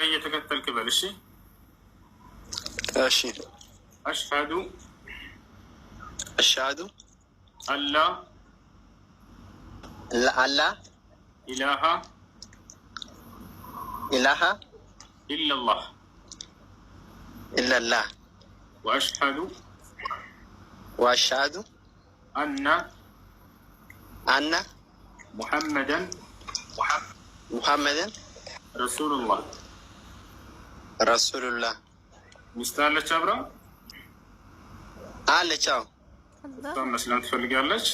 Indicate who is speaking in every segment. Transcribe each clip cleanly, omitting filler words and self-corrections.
Speaker 1: አብረህ እየተከተልክ በል እሺ።
Speaker 2: እሺ
Speaker 1: አሽሀዱ አላ ኢላሃ ኢለላህ ወአሽሀዱ አነ ሙሐመደን ረሱሉላህ። ሚስት አለች አብራ
Speaker 2: አለች።
Speaker 1: እሷን መስለም ትፈልጋለች።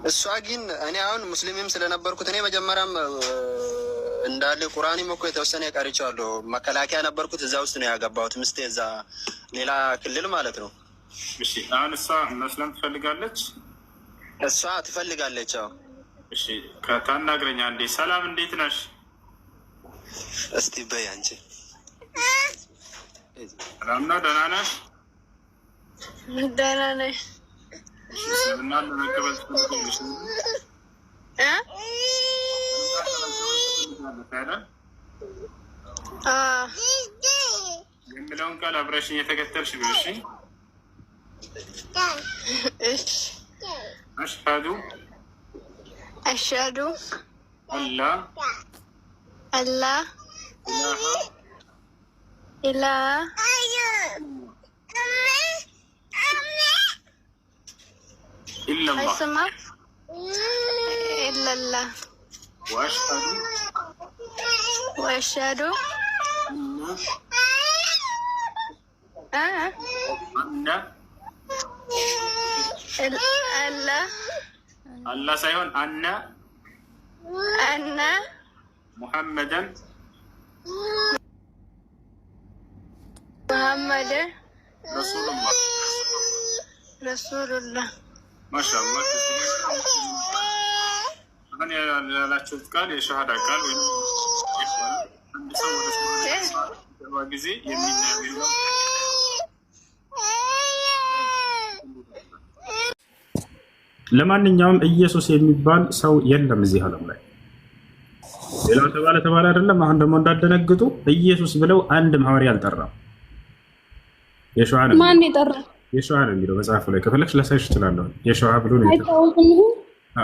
Speaker 2: እሷ ግን እኔ አሁን ሙስሊምም ስለነበርኩት እኔ መጀመሪያም እንዳለ ቁርአንም እኮ የተወሰነ ቀርቻለሁ። መከላከያ ነበርኩት፣ እዛ ውስጥ ነው ያገባሁት። ምስቴ እዛ ሌላ ክልል ማለት ነው።
Speaker 1: እሺ አሁን እሷ መስለም ትፈልጋለች።
Speaker 2: እሷ ትፈልጋለች።
Speaker 1: እሺ ከታናግረኛ እንዴ ሰላም፣ እንዴት ነሽ?
Speaker 2: እስቲ በይ አንቺ።
Speaker 1: ሰላም ነው? ደህና ነሽ?
Speaker 3: ደህና ነሽ?
Speaker 1: እና ለመቀበል ትፈልጋለሽ? የምለውን ቃል አብረሽኝ የተከተልሽ ነው። እሺ አሽሀዱ አላ
Speaker 3: ኢላሃ ኢለላህ ወአሽሀዱ
Speaker 1: አላ ሳይሆን አነ ሙሐመደን
Speaker 3: ረሱሉላህ።
Speaker 1: ማሻአላህ። አሁን ያላችሁት ቃል የሸሃዳ ቃል ወይም አንድ ሰው ወደ ሰው ጊዜ የሚናገረው ለማንኛውም ኢየሱስ የሚባል ሰው የለም እዚህ ዓለም ላይ። ሌላው ተባለ አይደለም። አሁን ደግሞ እንዳደነግጡ ኢየሱስ ብለው አንድም ሐዋርያ አልጠራም። የሸዋ ነው።
Speaker 3: ማን ይጠራ?
Speaker 1: የሸዋ ነው የሚለው መጽሐፉ ላይ ከፈለግሽ ላሳይሽ እችላለሁ። የሸዋ ብሎ ነው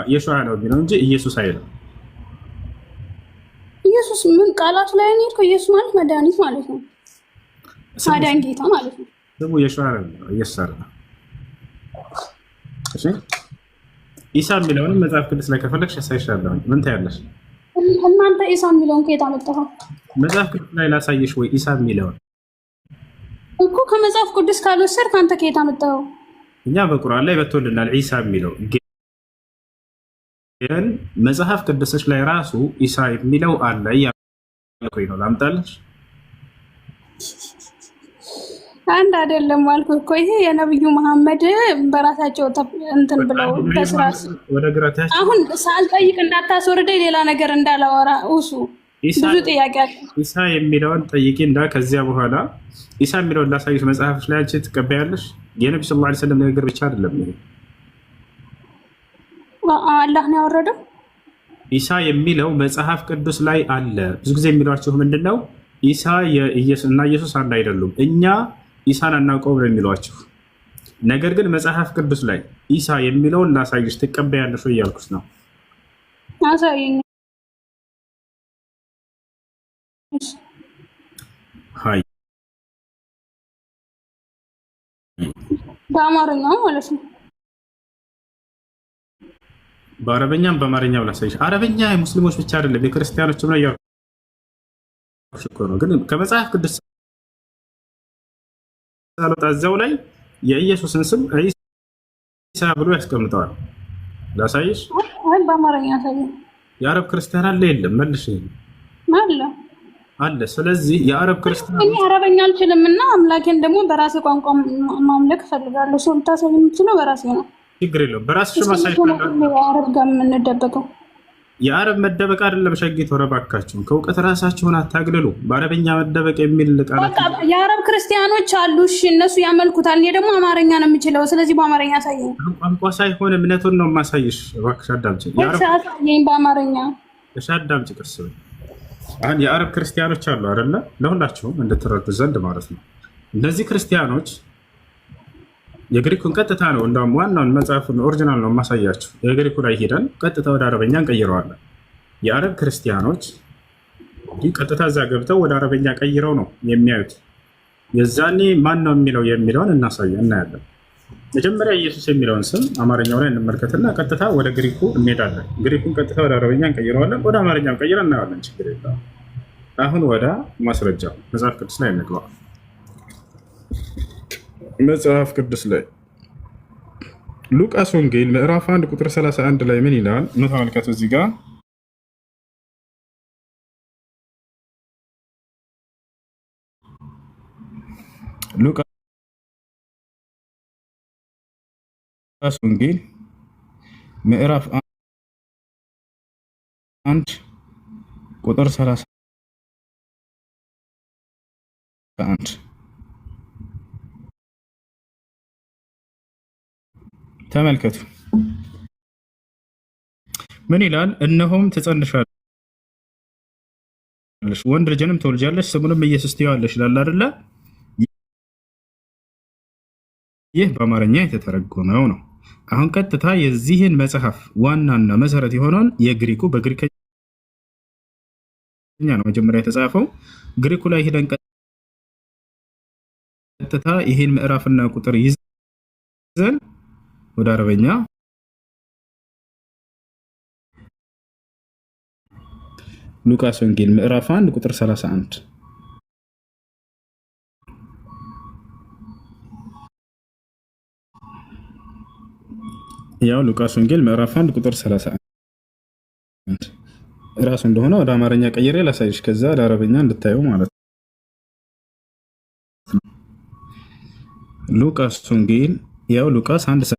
Speaker 1: የሸዋ ነው የሚለው እንጂ ኢየሱስ አይልም።
Speaker 3: ኢየሱስ ምን ቃላቱ ላይ ነው? ኢየሱስ ማለት መድኃኒት ማለት ነው። አዳኝ ጌታ ማለት ነው።
Speaker 1: ደግሞ የሸዋ ነው የሚለው ኢየሱስ አይደለም። እሺ ኢሳ የሚለውን መጽሐፍ ቅዱስ ላይ ከፈለግሽ ያሳይሻለሁ። ምን ታያለሽ?
Speaker 3: እናንተ ኢሳ የሚለውን ከየት አመጣኸው?
Speaker 1: መጽሐፍ ቅዱስ ላይ ላሳይሽ ወይ? ኢሳ የሚለውን
Speaker 3: እኮ ከመጽሐፍ ቅዱስ ካልወሰድክ አንተ ከየት አመጣኸው?
Speaker 1: እኛ በቁርአን ላይ በትወልናል ኢሳ የሚለው ግን መጽሐፍ ቅዱሶች ላይ ራሱ ኢሳ የሚለው አለ ያልኩኝ ነው። ላምጣልሽ? አንድ
Speaker 3: አይደለም አልኩህ እኮ ይሄ የነብዩ መሐመድ በራሳቸው እንትን ብለው ተስራስ
Speaker 1: ወደ ግራታች
Speaker 3: አሁን ሳልጠይቅ እንዳታስወርደኝ ሌላ ነገር እንዳላወራ እሱ ብዙ ጥያቄ አለ።
Speaker 1: ኢሳ የሚለውን ጠይቂ እንዳ ከዚያ በኋላ ኢሳ የሚለውን ላሳይሽ መጽሐፍሽ ላይ አንቺ ትቀበያለሽ። የነብዩ ሰለላሁ ዐለይሂ ወሰለም ንግግር ብቻ አይደለም ይሄ
Speaker 3: አላህ ነው ያወረደው።
Speaker 1: ኢሳ የሚለው መጽሐፍ ቅዱስ ላይ አለ። ብዙ ጊዜ የሚሏቸው ምንድነው ኢሳ የኢየሱስ እና ኢየሱስ አንድ አይደሉም፣ እኛ ኢሳን አናውቀውም ነው የሚሏቸው። ነገር ግን መጽሐፍ ቅዱስ ላይ ኢሳ የሚለውን ላሳይሽ ትቀበያለሽ ወይ እያልኩሽ ነው።
Speaker 3: አሳየኝ።
Speaker 1: ሃይ
Speaker 3: በአማርኛ ማለት ነው።
Speaker 1: በአረበኛም በአማርኛም ላሳይሽ። አረበኛ የሙስሊሞች ብቻ አይደለም የክርስቲያኖችም ነው ያልኩሽ እኮ ነው። ግን ከመጽሐፍ ቅዱስ ሳልወጣ እዚያው ላይ የኢየሱስን ስም ኢሳ ብሎ ያስቀምጠዋል። ላሳይሽ።
Speaker 3: አይ በአማርኛ አሳየኝ።
Speaker 1: የአረብ ክርስቲያን አለ የለም? መልሽ። አለ። ስለዚህ የአረብ ክርስቲያን
Speaker 3: እኔ አረበኛ አልችልም እና አምላኬን ደግሞ በራሴ ቋንቋ ማምለክ እፈልጋለሁ። ሰው ልታሳይ የምችለው በራሴ ነው።
Speaker 1: ችግር የለውም። በራስሽ ማሳየት ነው።
Speaker 3: የአረብ ጋር የምንደበቀው
Speaker 1: የአረብ መደበቅ አይደለም። ሸጊት ወረባካችሁ ከእውቀት ራሳችሁን አታግልሉ። በአረበኛ መደበቅ የሚል ቃላት
Speaker 3: የአረብ ክርስቲያኖች አሉ። እሺ እነሱ ያመልኩታል። እኔ ደግሞ አማርኛ ነው የምችለው። ስለዚህ በአማርኛ አሳየኝ።
Speaker 1: ቋንቋ ሳይሆን እምነቱን ነው የማሳይሽ። እባክሽ አዳምጪኝ።
Speaker 3: አሳየኝ በአማርኛ።
Speaker 1: እሺ አዳምጪ። ቀስ በይ። አሁን የአረብ ክርስቲያኖች አሉ አይደለ? ለሁላችሁም እንድትረዱ ዘንድ ማለት ነው። እነዚህ ክርስቲያኖች የግሪኩን ቀጥታ ነው እንደውም ዋናውን መጽሐፉን ኦሪጂናል ነው የማሳያችሁ። የግሪኩ ላይ ሄደን ቀጥታ ወደ አረበኛ እንቀይረዋለን። የአረብ ክርስቲያኖች ቀጥታ እዛ ገብተው ወደ አረበኛ ቀይረው ነው የሚያዩት። የዛኔ ማን ነው የሚለው የሚለውን እናያለን። መጀመሪያ ኢየሱስ የሚለውን ስም አማርኛው ላይ እንመልከትና ቀጥታ ወደ ግሪኩ እንሄዳለን። ግሪኩን ቀጥታ ወደ አረበኛ እንቀይረዋለን፣ ወደ አማርኛም ቀይረን እናየዋለን። ችግር የለም። አሁን ወደ ማስረጃው መጽሐፍ ቅዱስ ላይ እንግባ። መጽሐፍ ቅዱስ ላይ ሉቃስ ወንጌል ምዕራፍ 1 ቁጥር 31 ላይ ምን ይላል? ኑ ተመልከቱ። እዚህ ጋር ሉቃስ ወንጌል ምዕራፍ 1 ቁጥር 31 ተመልከቱ። ምን ይላል? እነሆም ትጸንሻለሽ፣ ወንድ ልጅንም ትወልጃለሽ፣ ስሙንም ኢየሱስ ትይዋለሽ ይላል አይደለ? ይህ በአማርኛ የተተረጎመው ነው። አሁን ቀጥታ የዚህን መጽሐፍ ዋናና መሰረት የሆነውን የግሪኩ በግሪከኛ ነው መጀመሪያ የተጻፈው። ግሪኩ ላይ ሄደን ቀጥታ ይህን ምዕራፍና ቁጥር ይዘን ወደ አረበኛ ሉቃስ ወንጌል ምዕራፍ 1 ቁጥር 31 ያው ሉቃስ ወንጌል ምዕራፍ 1 ቁጥር 31 ራሱ እንደሆነ ወደ አማርኛ ቀይሬ ላሳይሽ፣ ከዛ ወደ አረበኛ እንድታዩ ማለት ነው። ሉቃስ ወንጌል ያው ሉቃስ 1:31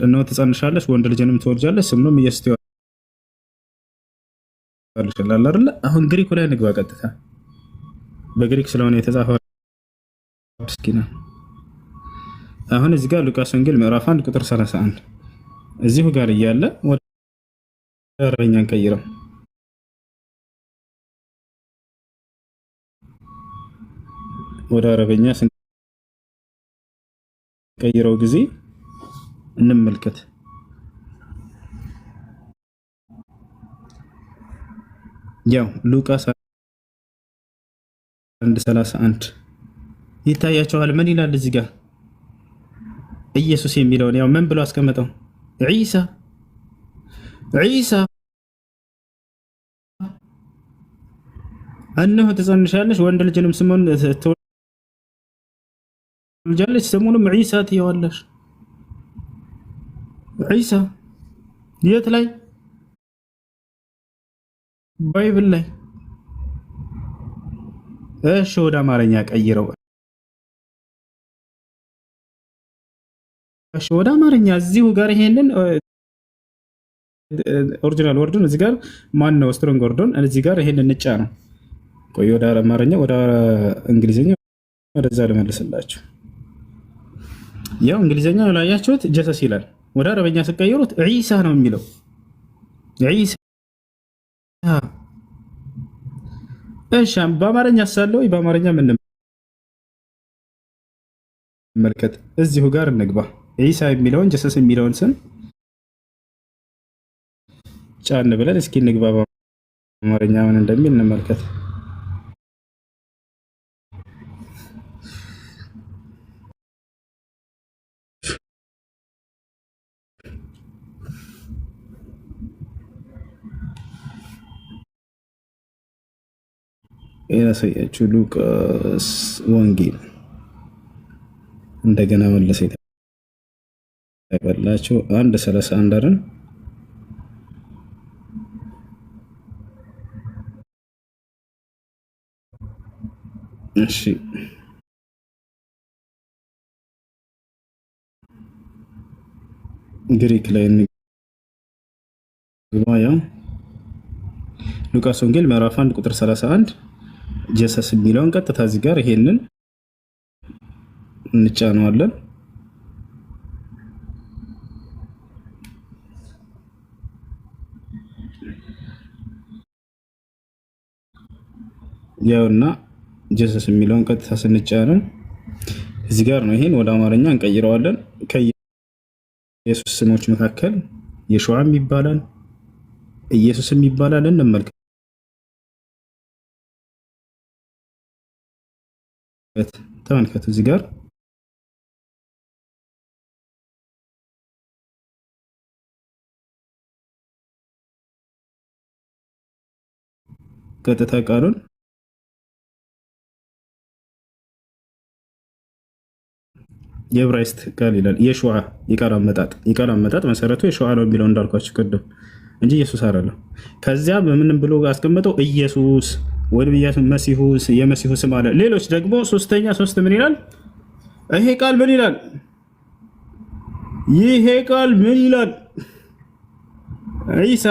Speaker 1: እነሆ ትጸንሻለሽ፣ ወንድ ልጅንም ትወልጃለሽ፣ ስሙንም ኢየሱስ ትይዋለሽ ይላል አይደል? አሁን ግሪኩ ላይ እንግባ ቀጥታ። በግሪክ ስለሆነ የተጻፈው እስኪና አሁን እዚህ ጋር ሉቃስ ወንጌል ምዕራፍ 1 ቁጥር 31 እዚሁ ጋር እያለ ወደ አረበኛ እንቀይረው። ወደ አረበኛ ስንቀይረው ጊዜ እንመልከት። ያው ሉቃስ 1:31 ይታያቸዋል። ምን ይላል እዚህ ጋር? ኢየሱስ የሚለውን ያው ምን ብሎ አስቀመጠው? ዒሳ እነሆ ትጸንሻለሽ፣ ወንድ ልጅንም ስሙን ትወልጃለሽ፣ ስሙንም ዒሳ ትይዋለሽ። ዒሳ የት ላይ? ባይብል ላይ። እሺ ወደ አማርኛ ቀይረው። እሺ ወደ አማርኛ እዚሁ ጋር ይሄንን ኦሪጂናል ወርዱን እዚህ ጋር ማን ነው ስትሮንግ ወርዱን እዚህ ጋር ይሄንን ንጫ ነው። ቆይ ወደ አማርኛ ወደ እንግሊዘኛ ወደዛ ልመልስላችሁ። ያው እንግሊዘኛ ላይ ያያችሁት ጀሰስ ይላል። ወደ አረበኛ ስቀይሩት ዒሳ ነው የሚለው። ዒሳ እሺ በአማርኛ ሳለው በአማርኛ ምን እንመልከት። እዚሁ ጋር እንግባ። ዒሳ የሚለውን ጀሰስ የሚለውን ስም ጫን ብለን እስኪ እንግባ። በአማርኛ ምን እንደሚል እንመልከት። ያሳያችሁ ሉቃስ ወንጌል እንደገና መለሰ ይበላችሁ 1:31 አይደል? እሺ ግሪክ ላይ እንግባ። ያው ሉቃስ ወንጌል ምዕራፍ 1 ቁጥር 31 ጀሰስ የሚለውን ቀጥታ እዚህ ጋር ይሄንን እንጫነዋለን። ያውና ጀሰስ የሚለውን ቀጥታ ስንጫነው እዚህ ጋር ነው። ይሄን ወደ አማርኛ እንቀይረዋለን። ከኢየሱስ ስሞች መካከል የሸዋም ይባላል ኢየሱስም ይባላል። እንመልከት። ተመልከቱ እዚህ ጋር ቀጥታ ቃሉን የዕብራይስጥ ቃል ይላል። የሸዋ የቃል አመጣጥ መሰረቱ የሸዋ ነው የሚለው እንዳልኳችሁ ቅድም እንጂ ኢየሱስ አይደለም። ከዚያ በምንም ብሎ አስቀመጠው ኢየሱስ ወይም መሲሁ የመሲሁ ስም አለ። ሌሎች ደግሞ ሶስት ምን ይላል? ይሄ ቃል ምን ይላል? ይሄ ቃል ምን ይላል? ኢሳ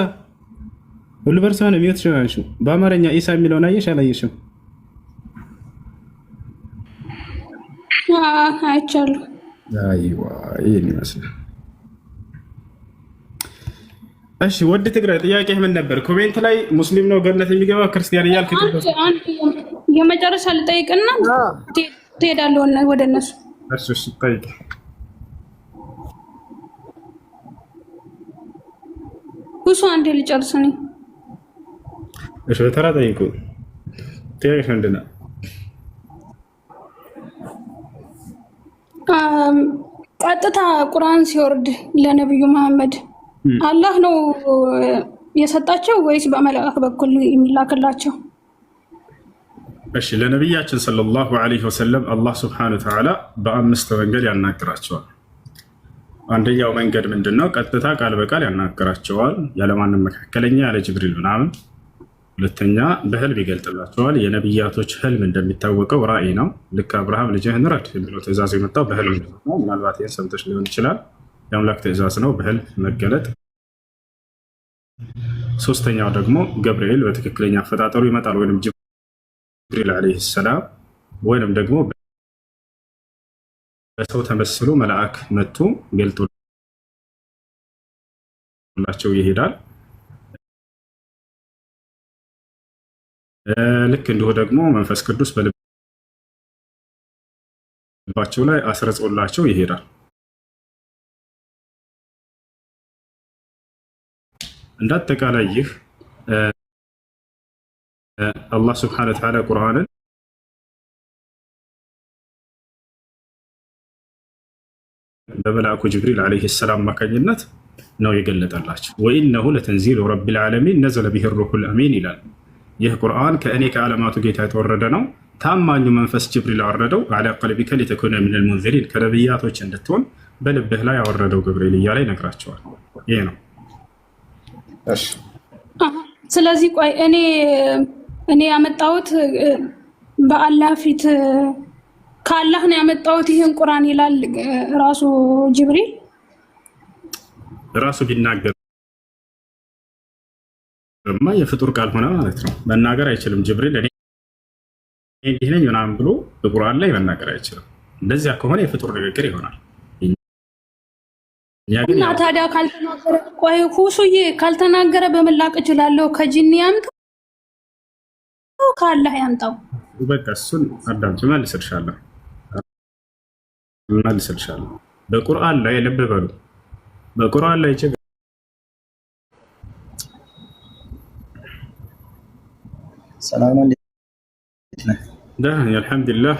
Speaker 1: ሁሉ በርሳ ነው የሚወትሽናንሹ በአማርኛ ኢሳ የሚለውን አየሽ አላየሽም?
Speaker 3: አይቻለሁ።
Speaker 1: አይዋ ይሄን ይመስላል። እሺ ወደ ትግራይ ጥያቄ ምን ነበር? ኮሜንት ላይ ሙስሊም ነው ገነት የሚገባ ክርስቲያን እያልክ
Speaker 3: የመጨረሻ ልጠይቅና ትሄዳለህ ወደ እነሱ።
Speaker 1: እሺ ጠይቅ።
Speaker 3: ሁሱ አንዴ ልጨርስ ነኝ።
Speaker 1: እሺ በተራ ጠይቁ። ጥያቄሽ ምንድን ነው?
Speaker 3: ቀጥታ ቁርአን ሲወርድ ለነብዩ መሐመድ አላህ ነው የሰጣቸው ወይስ በመላእክት በኩል የሚላክላቸው?
Speaker 1: እሺ ለነብያችን ሰለላሁ ዐለይሂ ወሰለም አላህ ሱብሓነሁ ወተዓላ በአምስት መንገድ ያናግራቸዋል። አንደኛው መንገድ ምንድነው? ቀጥታ ቃል በቃል ያናግራቸዋል ያለማንም መካከለኛ ያለ ጅብሪል ምናምን። ሁለተኛ በህልም ይገልጥላቸዋል። የነብያቶች ህልም እንደሚታወቀው ራእይ ነው። ልክ አብርሃም ልጅህን ረድ የሚለው ትእዛዝ የመጣው በህልም ነው። ምናልባት ይህን ሰምተሽ ሊሆን ይችላል። የአምላክ ትእዛዝ ነው በህልም መገለጥ። ሶስተኛው ደግሞ ገብርኤል በትክክለኛ አፈጣጠሩ ይመጣል፣ ወይም ጅብሪል ዓለይሂ ሰላም፣ ወይም ደግሞ በሰው ተመስሎ መልአክ መጥቶ ገልጦላቸው ይሄዳል። ልክ እንዲሁ ደግሞ መንፈስ ቅዱስ በልባቸው ላይ አስረጾላቸው ይሄዳል። እንዳጠቃላይ ይህ አላህ ስብሐነሁ ወተዓላ ቁርአንን በመልአኩ ጅብሪል ዓለይሂ ሰላም አማካኝነት ነው የገለጠላቸው። ወኢነሁ ለተንዚሉ ረቢል ዓለሚን ነዘለ ቢሂ ሩሑል አሚን ይላል። ይህ ቁርአን ከእኔ ከዓለማቱ ጌታ የተወረደ ነው፣ ታማኙ መንፈስ ጅብሪል አወረደው። ዐላ ቀልቢከ ሊተኩነ ሚነል ሙንዚሪን ከነቢያቶች እንድትሆን በልብህ ላይ ያወረደው ገብርኤል እያለ ይነግራቸዋል። ይሄ ነው።
Speaker 3: ስለዚህ ቆይ እኔ ያመጣሁት በአላህ ፊት ከአላህ ነው ያመጣሁት ይህን ቁርአን ይላል ራሱ ጅብሪል
Speaker 1: ራሱ ቢናገር የፍጡር ቃል ሆነ ማለት ነው። መናገር አይችልም ጅብሪል እኔ እንዲህ ነኝ ምናምን ብሎ በቁርአን ላይ መናገር አይችልም። እንደዚያ ከሆነ የፍጡር ንግግር ይሆናል።
Speaker 3: እና ታዲያ ካልተናገረ ቆይ ሁሱዬ ካልተናገረ በምን ላቅ እችላለሁ? ከጂኒ ያምጣው ከአላህ ያምጣው?
Speaker 1: በቃ እሱን አዳምጪ፣ መልስልሻለሁ። በቁርአን ላይ ልብ በሉ፣ በቁርአን ላይ
Speaker 4: ሰላም ነው። እንዴት ነህ?
Speaker 1: ደህና ነኝ አልሐምዱሊላህ።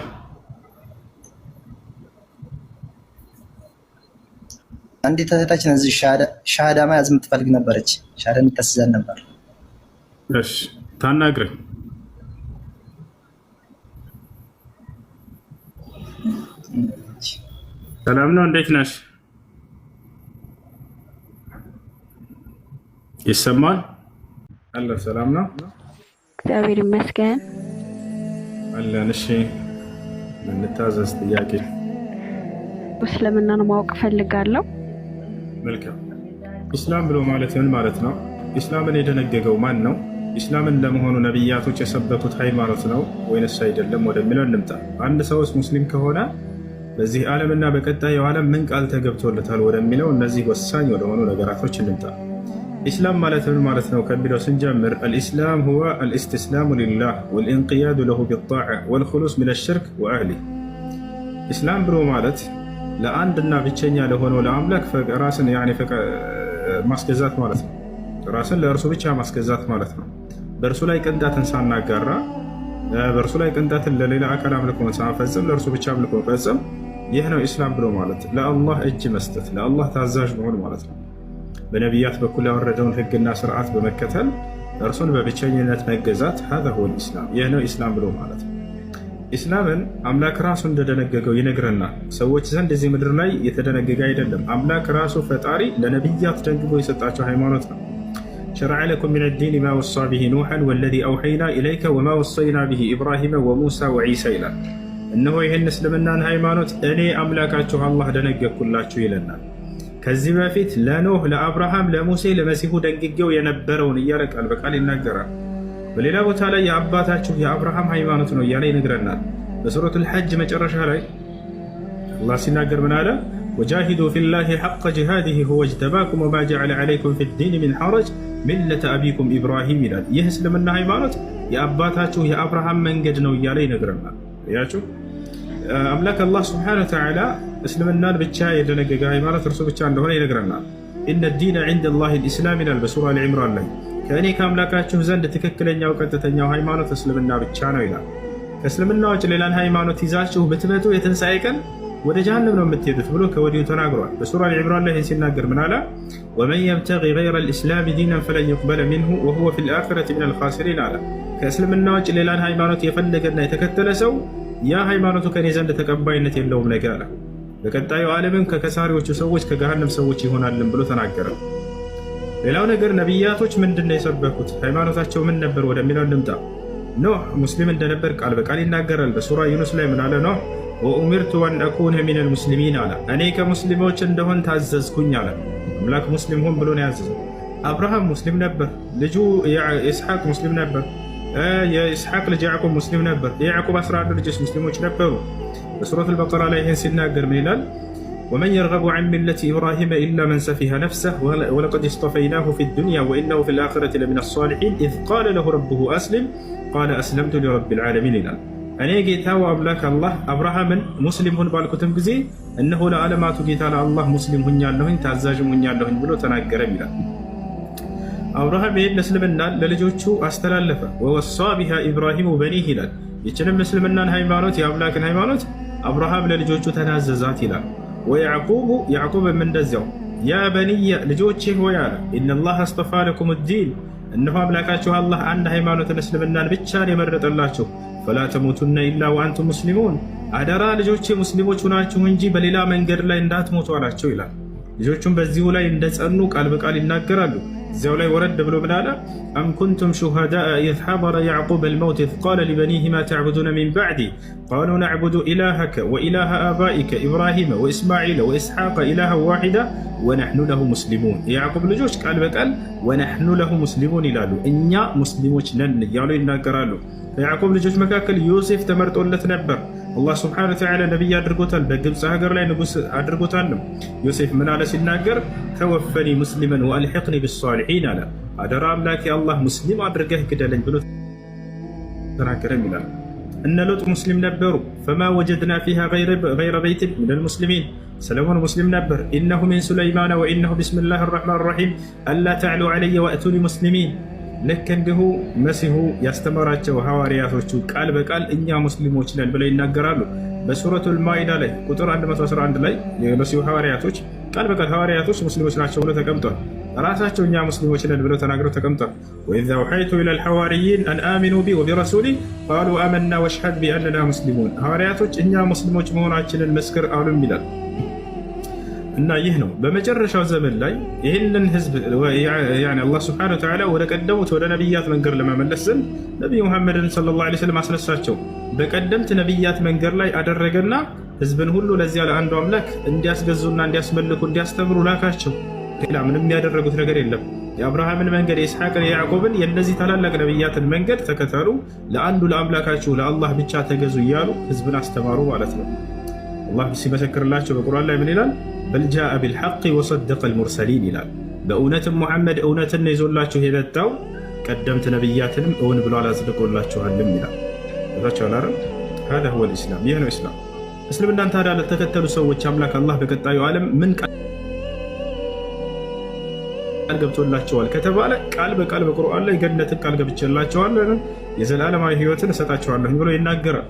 Speaker 4: አንዲት እህታችን እዚህ ሻሃዳ መያዝ የምትፈልግ ነበረች። ሻሃዳ እንድታስይዘን ነበር።
Speaker 1: እሺ ታናግረኝ። ሰላም ነው፣ እንዴት ነሽ? ይሰማል? አለ ሰላም ነው፣
Speaker 5: እግዚአብሔር ይመስገን
Speaker 1: አለን። እሺ እንታዘዝ። ጥያቄ
Speaker 5: እስልምናን ማወቅ ፈልጋለሁ።
Speaker 1: መልካም። ኢስላም ብሎ ማለት ምን ማለት ነው? ኢስላምን የደነገገው ማን ነው? ኢስላምን ለመሆኑ ነቢያቶች የሰበኩት ሃይማኖት ነው ወይንስ አይደለም ወደሚለው እንምጣ። አንድ ሰውስ ሙስሊም ከሆነ በዚህ ዓለምና በቀጣዩ ዓለም ምን ቃል ተገብቶለታል ወደሚለው እነዚህ ወሳኝ ወደሆኑ ነገራቶች እንምጣ። ኢስላም ማለት ምን ማለት ነው ከሚለው ስንጀምር الإسلام هو الاستسلام لله والانقياد له بالطاعة والخلوص من الشرك وأهله ኢስላም ብሎ ማለት ለአንድና ብቸኛ ለሆነው ለአምላክ ራስን ማስገዛት ማለት ነው። ራስን ለእርሱ ብቻ ማስገዛት ማለት ነው። በእርሱ ላይ ቅንጣትን ሳናጋራ፣ በእርሱ ላይ ቅንጣትን ለሌላ አካል አምልኮን ሳንፈጽም ለእርሱ ብቻ አምልኮ ፈጽም። ይህ ነው ኢስላም ብሎ ማለት። ለአላህ እጅ መስጠት፣ ለአላህ ታዛዥ መሆን ማለት ነው። በነቢያት በኩል ያወረደውን ህግና ስርዓት በመከተል እርሱን በብቸኝነት መገዛት هذا هو الإسلام። ይህ ነው ኢስላም ብሎ ማለት ነው። ኢስላምን አምላክ ራሱ እንደደነገገው ይነግረናል። ሰዎች ዘንድ እዚህ ምድር ላይ የተደነገገ አይደለም። አምላክ ራሱ ፈጣሪ ለነቢያት ደንግጎ የሰጣቸው ሃይማኖት ነው። شرع لكم من الدين ما وصى به نوحا والذي أوحينا إليك وما وصينا به إبراهيم وموسى وعيسى ይላል። እነሆ ይህን እስልምናን ሃይማኖት እኔ አምላካችሁ አላህ ደነገግኩላችሁ ይለናል። ከዚህ በፊት ለኖህ፣ ለአብርሃም፣ ለሙሴ፣ ለመሲሁ ደንግጌው የነበረውን እያለ ቃል በቃል ይናገራል። በሌላ ቦታ ላይ የአባታችሁ የአብርሃም ሃይማኖት ነው እያለ ይነግረናል። በሱረቱል ሐጅ መጨረሻ ላይ አላህ ሲናገር ምን አለ? ወጃሂዱ ፊላሂ ሐቀ ጂሃዲሂ ሁወ እጅተባኩም ወማ ጀዐለ ዐለይኩም ፊዲን ሚን ሐረጅ ሚለተ አቢኩም ኢብራሂም ይላል። ይህ እስልምና ሃይማኖት የአባታችሁ የአብርሃም መንገድ ነው እያለ ይነግረናል። ያችሁ አምላክ አላህ ሱብሓነሁ ወተዓላ እስልምናን ብቻ የደነገገ ሃይማኖት እርሱ ብቻ እንደሆነ ይነግረናል። ኢነ ዲነ ዐንደላሂ አልኢስላም ይላል በሱራ አልዒምራን ላይ። ከእኔ ከአምላካችሁ ዘንድ ትክክለኛው ቀጥተኛው ሃይማኖት እስልምና ብቻ ነው ይላል። ከእስልምና ውጭ ሌላን ሃይማኖት ይዛችሁ ብትመጡ የትንሣኤ ቀን ወደ ጀሃነም ነው የምትሄዱት ብሎ ከወዲሁ ተናግሯል። በሱራ አልዒምራን ላይ ሲናገር ምን አለ? ወመን የብተጊ ገይረ አልኢስላም ዲናን ፈለን ዩቅበለ ሚንሁ ወሁወ ፊል አኺረቲ ሚነል ኻሲሪን አለ። ከእስልምና ውጭ ሌላን ሃይማኖት የፈለገና የተከተለ ሰው ያ ሃይማኖቱ ከእኔ ዘንድ ተቀባይነት የለውም ነገ አለ። በቀጣዩ ዓለምም ከከሳሪዎቹ ሰዎች ከገሃነም ሰዎች ይሆናልን ብሎ ተናገረ። ሌላው ነገር ነቢያቶች ምንድነው የሰበኩት? ሃይማኖታቸው ምን ነበር ወደሚለው እንምጣ። ኖህ ሙስሊም እንደነበር ቃል በቃል ይናገራል። በሱራ ዩኑስ ላይ ምን አለ? ኖህ ወኡሚርቱ አን አኩነ ሚነል ሙስሊሚን አለ። እኔ ከሙስሊሞች እንደሆን ታዘዝኩኝ አለ። አምላክ ሙስሊም ሁን ብሎ ነው ያዘዘው። አብርሃም ሙስሊም ነበር። ልጁ ኢስሐቅ ሙስሊም ነበር። የኢስሐቅ ልጅ ያዕቁብ ሙስሊም ነበር። የያዕቁብ 11 ልጆች ሙስሊሞች ነበሩ። በሱረቱል በቀራ ላይ ይህን ሲናገር ምን ይላል? ወመን የርገቡ ዐን ሚለቲ ኢብራሂመ ኢላ መን ሰፊሀ ነፍሰህ ወለቀድ እስጠፈይናሁ ፊዱንያ ወኢነሁ ፊል አኺረቲ ለሚነ ሷሊሒን ኢዝ ቃለ ለሁ ረቡሁ አስሊም ቃለ አስለምቱ ሊረቢል ዓለሚን ይላል። እኔ ጌታው አምላክ አላህ አብርሃምን ሙስሊም ሁን ባልኩትም ጊዜ እነሆ ለዓለማቱ ጌታ ለአላህ ሙስሊም ሁኛለሁኝ ታዛዥም ሁኛለሁኝ ብሎ ተናገረም ይላል። አብርሃም ይህን እስልምናን ለልጆቹ አስተላለፈ። ወወሳ ቢሃ ኢብራሂሙ በኒህ ይላል። ይችንም እስልምናን ሃይማኖት የአምላክን ሃይማኖት አብርሃም ለልጆቹ ተናዘዛት ይላል። ወያዕቁቡ ያዕቁብም እንደዚያው ያ በኒየ ልጆቼ ሆይ አለ ኢነላህ አስጠፋ ለኩም ዲን እነሆ አምላካችሁ አላህ አንድ ሃይማኖትን እስልምናን ብቻን የመረጠላችሁ ፈላ ተሙቱነ ኢላ ወአንቱም ሙስሊሙን አደራ ልጆቼ ሙስሊሞች ሁናችሁ እንጂ በሌላ መንገድ ላይ እንዳትሞቱ አላቸው ይላል። ልጆቹም በዚሁ ላይ እንደጸኑ ቃል በቃል ይናገራሉ። እዚያው ላይ ወረድ ብሎ ምን አለ? አም ኩንቱም ሹሃዳአ ኢዝ ሐደረ ያዕቁብ አልመውት ኢዝ ቃለ ሊበኒህ ማ ተዕቡዱነ ሚን ባዕዲ ቃሉ ነዕቡዱ ኢላሀከ ወኢላሀ አባኢከ ኢብራሂመ ወኢስማዒለ ወኢስሐቀ ኢላሀን ዋሒዳ ወነሕኑ ለሁ ሙስሊሙን። የያዕቁብ ልጆች ቃል በቃል ወነሕኑ ለሁ ሙስሊሙን ይላሉ፣ እኛ ሙስሊሞች ነን እያሉ ይናገራሉ። ከያዕቁብ ልጆች መካከል ዮሴፍ ተመርጦለት ነበር። አላህ ስብሐነሁ ወተዓላ ነቢይ አድርጎታል። በግብፅ ሀገር ላይ ንጉሥ አድርጎታል። ዮሴፍ ምን አለ ሲናገር? ተወፈኒ ሙስሊመን ወአልሒቅኒ ቢሷሊሒን አለ። አደራ አምላኬ አላህ ሙስሊም አድርገህ ግደለኝ ብሎ ተናገረም ይላል። እነ ሎጥ ሙስሊም ነበሩ። ፈማ ወጀድና ፊሃ ገይረ በይትን ሚነል ሙስሊሚን ሰለሞን ሙስሊም ነበር። ኢነሁ ሚን ሱለይማነ ወኢነሁ ቢስሚላሂ ረሕማን ረሒም አላ ተዕሉ ዐለየ ወእቱኒ ሙስሊሚን። ልክ እንዲሁ መሲሁ ያስተማራቸው ሐዋርያቶቹ ቃል በቃል እኛ ሙስሊሞች ነን ብለው ይናገራሉ። በሱረቱል ማኢዳ ላይ ቁጥር 111 ላይ የመሲሁ ሐዋርያቶች ቃል በቃል ሐዋርያቶች ሙስሊሞች ናቸው ብሎ ተቀምጧል። ራሳቸው እኛ ሙስሊሞች ነን ብለው ተናግረው ተቀምጧል። ወኢዝ አውሐይቱ ኢለል ሐዋርይን አን አሚኑ ቢ ወቢረሱሊ ቃሉ አመና ወሽሀድ ቢአንና ሙስሊሙን። ሐዋርያቶች እኛ ሙስሊሞች መሆናችንን መስክር አሉም ይላል። እና ይህ ነው በመጨረሻው ዘመን ላይ ይህንን ህዝብ አላህ ስብሐነሁ ወተዓላ ወደ ቀደሙት ወደ ነቢያት መንገድ ለመመለስ ዘንድ ነቢዩ ሙሐመድን ሰለላሁ ዐለይሂ ወሰለም አስነሳቸው። በቀደምት ነቢያት መንገድ ላይ አደረገና ህዝብን ሁሉ ለዚያ ለአንዱ አምላክ እንዲያስገዙና እንዲያስመልኩ እንዲያስተምሩ ላካቸው። ሌላ ምንም ያደረጉት ነገር የለም። የአብርሃምን መንገድ፣ የኢስሐቅን፣ የያዕቆብን የእነዚህ ታላላቅ ነቢያትን መንገድ ተከተሉ፣ ለአንዱ ለአምላካችሁ ለአላህ ብቻ ተገዙ እያሉ ህዝብን አስተማሩ ማለት ነው። አላህ ሲመሰክርላቸው በቁርአን ላይ ምን ይላል? በል ጃአ ቢልሐቅ ወሰደቀ አልሙርሰሊን ይላል። በእውነትም ሙሐመድ እውነትን ይዞላችሁ የመጣው ቀደምት ነቢያትንም እውን ብሎ አላጽድቆላችኋልም ይላል። ታቻው አላረ هذا هو الاسلام ይህ ነው እስላም። እስልምናን ታዲያ ለተከተሉ ሰዎች አምላክ አላህ በቀጣዩ ዓለም ምን ቃል ገብቶላቸዋል ከተባለ ቃል በቃል በቁርአን ላይ ገነትን ቃል ገብቼላቸዋለሁ የዘላለማዊ ህይወትን እሰጣቸዋለሁ ብሎ ይናገራል።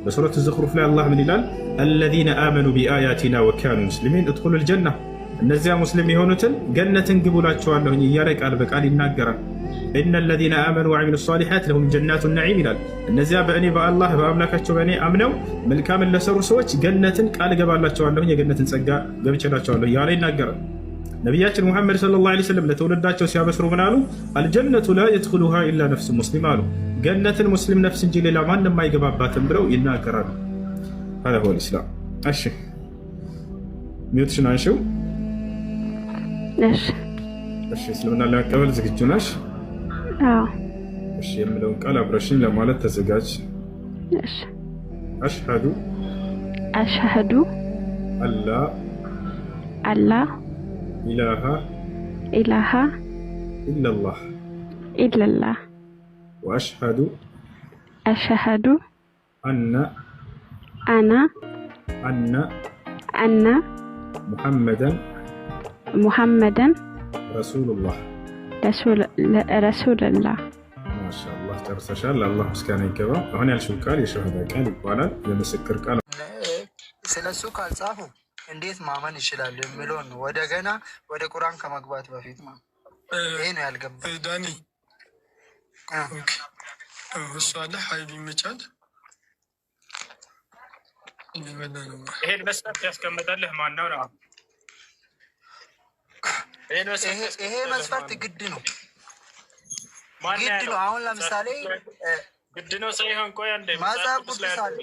Speaker 1: በሱረት الزخرف ላይ አላህ ምን ይላል? الذين آمنوا بآياتنا وكانوا مسلمين ادخلوا الجنة እነዚያ ሙስሊም የሆኑትን ገነትን ግቡላቸዋለሁ እያለ ቃል በቃል ይናገራል። إن الذين آمنوا وعملوا الصالحات لهم جنات النعيم ይላል። እነዚያ በእኔ በአላህ በአምላካቸው በእኔ አምነው መልካምን ለሰሩ ሰዎች ገነትን ቃል ገባላቸዋለሁ የገነትን ጸጋ ገብቼላቸዋለሁ እያለ ይናገራል። ነቢያችን ሙሐመድ ሰለላሁ ዐለይሂ ወሰለም ለተወለዳቸው ሲያበስሩ ምን አሉ? አልጀነቱ ላ የድኹሉሃ ኢላ ነፍስ ሙስሊም አሉ። ገነትን ሙስሊም ነፍስ እንጂ ሌላ ማንም አይገባባትም ብለው ይናገራሉ። هذا هو الإسلام። እሺ ሚውትሽን አንሺው። እሺ እስልምና ለመቀበል ዝግጁ ነሽ?
Speaker 5: አዎ።
Speaker 1: እሺ የምለውን ቃል አብረሽኝ ለማለት ተዘጋጅ።
Speaker 5: እሺ
Speaker 1: አሽሀዱ አላ ኢላሃ ኢለላህ ወአሽሀዱ አነ ሙሐመደን ረሱሉላህ። ማሻአላህ ጨርሰሻል። አላህ ምስጋና ይገባ። አሁን ያልሽው ቃል የሸሃዳ ቃል ይባላል። የምስክር ቃል
Speaker 6: ስለሱ ካልጻፉ እንዴት ማመን ይችላል የሚለውን ወደ ገና ወደ ቁርአን ከመግባት በፊት ይሄ ነው ያልገባ።
Speaker 7: ዳኒ እሱ አለ ሀይል ይመቻል።
Speaker 1: ይሄን መስፈርት ያስቀመጠልህ ማነው ነው?
Speaker 6: ይሄ መስፈርት ግድ ነው ግድ ነው። አሁን ለምሳሌ
Speaker 1: ግድ ነው ሳይሆን ቆይ አንዴ
Speaker 6: መጽሐፍ ቅዱስ አለ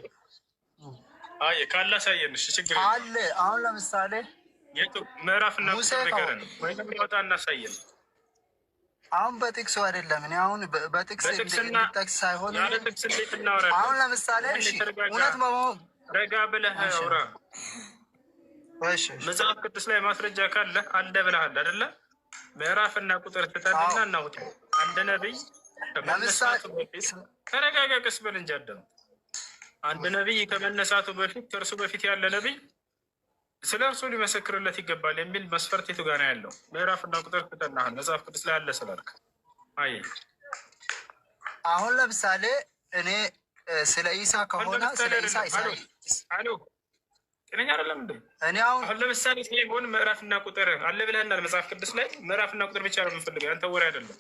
Speaker 1: አይ ካላሳየንሽ ችግር
Speaker 6: አለ። አሁን ለምሳሌ
Speaker 1: ምዕራፍና ቁጥር ንገረን ወይ ለምንወጣ እናሳየን።
Speaker 6: አሁን በጥቅሱ አይደለም። እኔ አሁን በጥቅስ እንድጠቅስ ሳይሆን አሁን ለምሳሌ እውነት መሆን
Speaker 1: ረጋ ብለህ አውራ። መጽሐፍ ቅዱስ ላይ ማስረጃ ካለ አለ ብለሃል አይደለ? ምዕራፍና ቁጥር ትጠቅና እናውጥ። አንድ ነብይ ለምሳሌ ተረጋጋ፣ ቀስ በል እንጂ አዳም። አንድ ነብይ ከመነሳቱ በፊት ከእርሱ በፊት ያለ ነብይ ስለ እርሱ ሊመሰክርለት ይገባል የሚል መስፈርት የቱ ጋር ነው ያለው? ምዕራፍና ቁጥር ትጠናሃል መጽሐፍ ቅዱስ ላይ አለ ስላልክ። አይ
Speaker 6: አሁን ለምሳሌ እኔ ስለ ኢሳ ከሆነ ስለ ኢሳ
Speaker 1: አሎ እኔ አይደለም እንዴ?
Speaker 6: እኔ አሁን
Speaker 1: ለምሳሌ ሲሆን ምዕራፍና ቁጥር አለ ብለህናል መጽሐፍ ቅዱስ ላይ። ምዕራፍና ቁጥር ብቻ ነው የምንፈልገው፣ አንተ ወሬ አይደለም።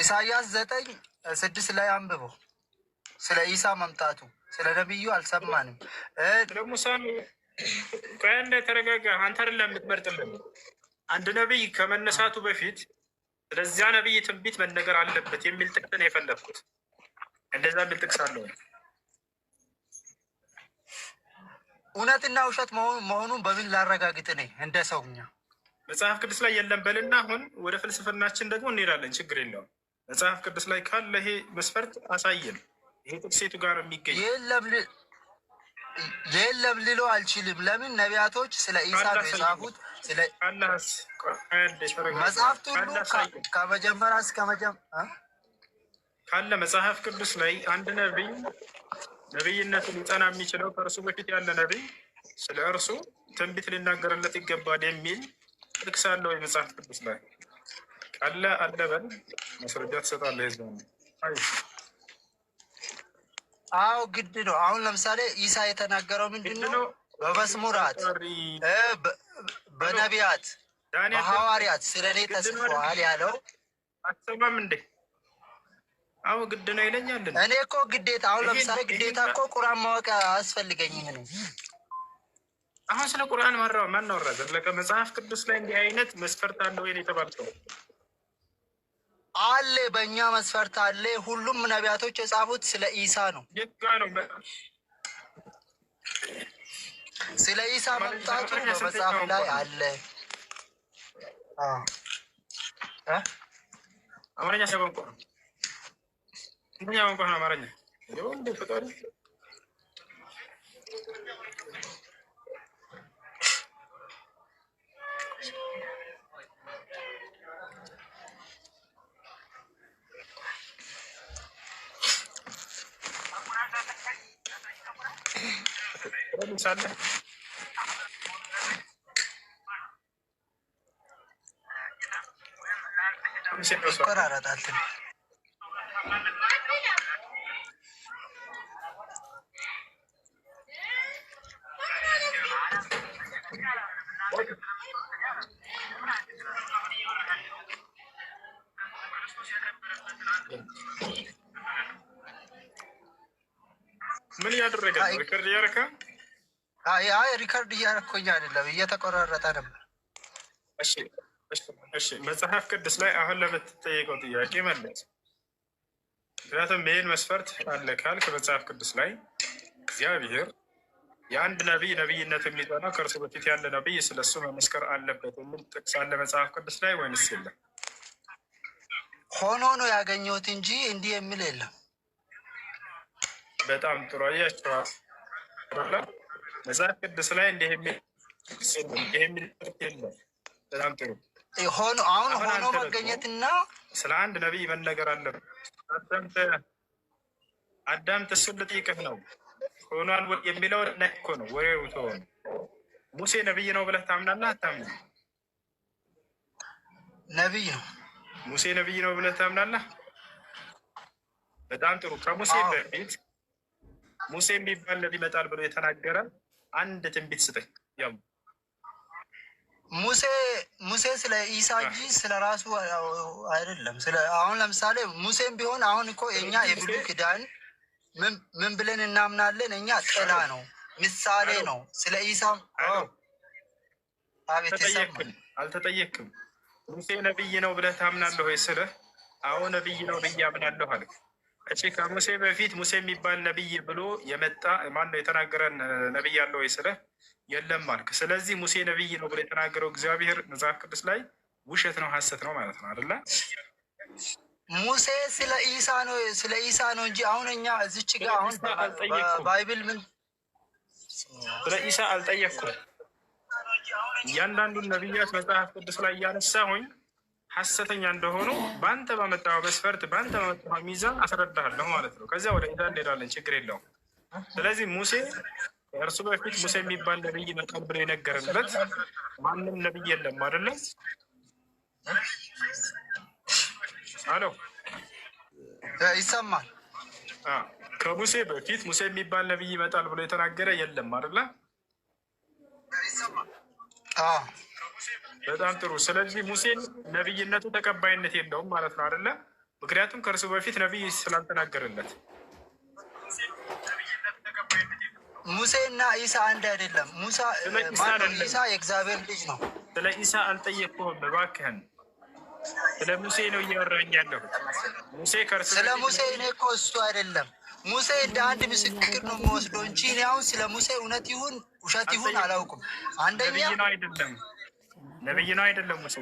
Speaker 6: ኢሳያስ 9:6 ላይ አንብበው። ስለ ኢሳ መምጣቱ ስለ ነብዩ አልሰማንም።
Speaker 1: ለሙሳ ቆይ አንዴ ተረጋጋ። አንተ አይደለም የምትመርጥልን። አንድ ነብይ ከመነሳቱ በፊት ስለዚያ ነብይ ትንቢት መነገር አለበት የሚል ጥቅስ ነው የፈለኩት። እንደዛ ብል ጥቅስ አለው። እውነትና ውሸት መሆኑን በምን ላረጋግጥ? እኔ እንደ ሰውኛ መጽሐፍ ቅዱስ ላይ የለም በልና አሁን ወደ ፍልስፍናችን ደግሞ እንሄዳለን። ችግር የለውም። መጽሐፍ ቅዱስ ላይ ካለ ይሄ መስፈርት አሳየን። ይሄ ጥቅሴቱ ጋር የሚገኝ የለም ልሎ አልችልም። ለምን ነቢያቶች ስለ ኢሳ ነው የጻፉት። ስለ መጽሐፍት ሁሉ ከመጀመሪያ እስከ ካለ መጽሐፍ ቅዱስ ላይ አንድ ነቢይ ነቢይነቱ ሊጸና የሚችለው ከእርሱ በፊት ያለ ነቢይ ስለ እርሱ ትንቢት ሊናገርለት ይገባል የሚል ጥቅስ አለ ወይ መጽሐፍ ቅዱስ ላይ? ካለ አለ በል ማስረጃ ትሰጣለህ። ህዝብ
Speaker 6: አዎ ግድ ነው። አሁን ለምሳሌ ኢሳ የተናገረው ምንድን ነው? በመዝሙራት በነቢያት በሐዋርያት ስለ እኔ ተጽፏል ያለው
Speaker 1: አትሰማም እንዴ? አዎ ግድ ነው ይለኛል።
Speaker 6: እኔ እኮ ግዴታ አሁን ለምሳሌ ግዴታ እኮ ቁርአን ማወቅ አያስፈልገኝም። እኔ
Speaker 1: አሁን ስለ ቁርአን ማን አወራ? ዘለቀ መጽሐፍ ቅዱስ ላይ እንዲህ አይነት መስፈርት አለ ወይ የተባልከው?
Speaker 6: አለ፣ በእኛ መስፈርት አለ። ሁሉም ነቢያቶች የጻፉት ስለ ኢሳ ነው። ስለ ኢሳ መምጣቱ በመጽሐፍ ላይ አለ።
Speaker 1: አማርኛ ሰበንቆ ምን እንኳን አማርኛ እንደ ፈጣሪ
Speaker 6: ይቆራረጣል።
Speaker 1: ምን ያደረገ ነው? ሪከርድ ያረካ?
Speaker 6: አይ ሪከርድ እያረኩኝ አይደለም፣ እየተቆራረጠ ነበር።
Speaker 1: እሺ መጽሐፍ ቅዱስ ላይ አሁን ለምትጠየቀው ጥያቄ መለስ። ምክንያቱም ይህን መስፈርት አለ ካልክ መጽሐፍ ቅዱስ ላይ እግዚአብሔር የአንድ ነቢይ ነቢይነት የሚጠና ከእርሱ በፊት ያለ ነቢይ ስለሱ መመስከር አለበት የሚል ጥቅስ አለ መጽሐፍ ቅዱስ ላይ ወይንስ የለም?
Speaker 6: ሆኖ ነው ያገኘሁት እንጂ እንዲህ የሚል የለም።
Speaker 1: በጣም ጥሩ አያችኋል። መጽሐፍ ቅዱስ ላይ እንዲህ የሚል የለም። በጣም ጥሩ
Speaker 6: ሆኖ አሁን ሆኖ መገኘትና
Speaker 1: ስለ አንድ ነቢይ መነገር አለበት። አዳምጥ፣ እሱን ልጠይቅህ ነው። ሆኗል የሚለው እኮ ነው ወሬው ተሆነ። ሙሴ ነቢይ ነው ብለህ ታምናለህ አታምንም?
Speaker 6: ነቢይ ነው።
Speaker 1: ሙሴ ነቢይ ነው ብለህ ታምናለህ? በጣም ጥሩ። ከሙሴ በፊት ሙሴ የሚባል ነቢይ ይመጣል ብሎ የተናገረ አንድ ትንቢት ስጠኝ። ያው
Speaker 6: ሙሴ ስለ ኢሳ እንጂ ስለ ራሱ አይደለም። አሁን ለምሳሌ ሙሴም ቢሆን አሁን እኮ የኛ የብሉይ ኪዳን ምን ብለን እናምናለን? እኛ ጥላ ነው፣ ምሳሌ ነው። ስለ ኢሳ
Speaker 1: አልተጠየቅም። ሙሴ ነቢይ ነው ብለህ ታምናለህ ወይ ስልህ አዎ ነቢይ ነው ብዬ አምናለሁ አለ። እሺ ከሙሴ በፊት ሙሴ የሚባል ነቢይ ብሎ የመጣ ማነው የተናገረን ነቢይ አለ ወይ ስልህ የለም አልክ። ስለዚህ ሙሴ ነቢይ ነው ብሎ የተናገረው እግዚአብሔር መጽሐፍ ቅዱስ ላይ ውሸት ነው፣ ሐሰት ነው ማለት ነው አይደለ?
Speaker 6: ሙሴ ስለ ኢሳ ነው እንጂ አሁን እኛ እዚች ጋር አሁን ባይብል ምን
Speaker 1: ስለ ኢሳ አልጠየቅኩም። እያንዳንዱን ነቢያት መጽሐፍ ቅዱስ ላይ እያነሳሁኝ ሐሰተኛ እንደሆኑ በአንተ በመጣው መስፈርት በአንተ በመጣው ሚዛን አስረዳሃለሁ ማለት ነው። ከዚያ ወደ ኢሳ እንሄዳለን፣ ችግር የለውም። ስለዚህ ሙሴ እርሱ በፊት ሙሴ የሚባል ነቢይ ይመጣል ብሎ የነገረለት ማንም ነቢይ የለም አይደለም? አሎ
Speaker 6: ይሰማል?
Speaker 1: ከሙሴ በፊት ሙሴ የሚባል ነቢይ ይመጣል ብሎ የተናገረ የለም አይደለ? በጣም ጥሩ። ስለዚህ ሙሴን ነቢይነቱ ተቀባይነት የለውም ማለት ነው አይደለ? ምክንያቱም ከእርሱ በፊት ነቢይ ስላልተናገረለት።
Speaker 6: ሙሴ እና ኢሳ አንድ አይደለም። ኢሳ የእግዚአብሔር ልጅ ነው።
Speaker 1: ስለ ኢሳ አልጠየቅኩም እባክህን። ስለ ሙሴ ነው እያወራኝ ያለሁት። ሙሴ ከእርሱ
Speaker 6: ስለ ሙሴ እኔ እኮ እሱ አይደለም ሙሴ እንደ አንድ ምስክር ነው የሚወስደው እንጂ እኔ አሁን ስለ ሙሴ እውነት ይሁን ውሸት ይሁን አላውቅም። አንደኛ
Speaker 1: ነቢይ ነው አይደለም? ነቢይ ነው አይደለም? ሙሴ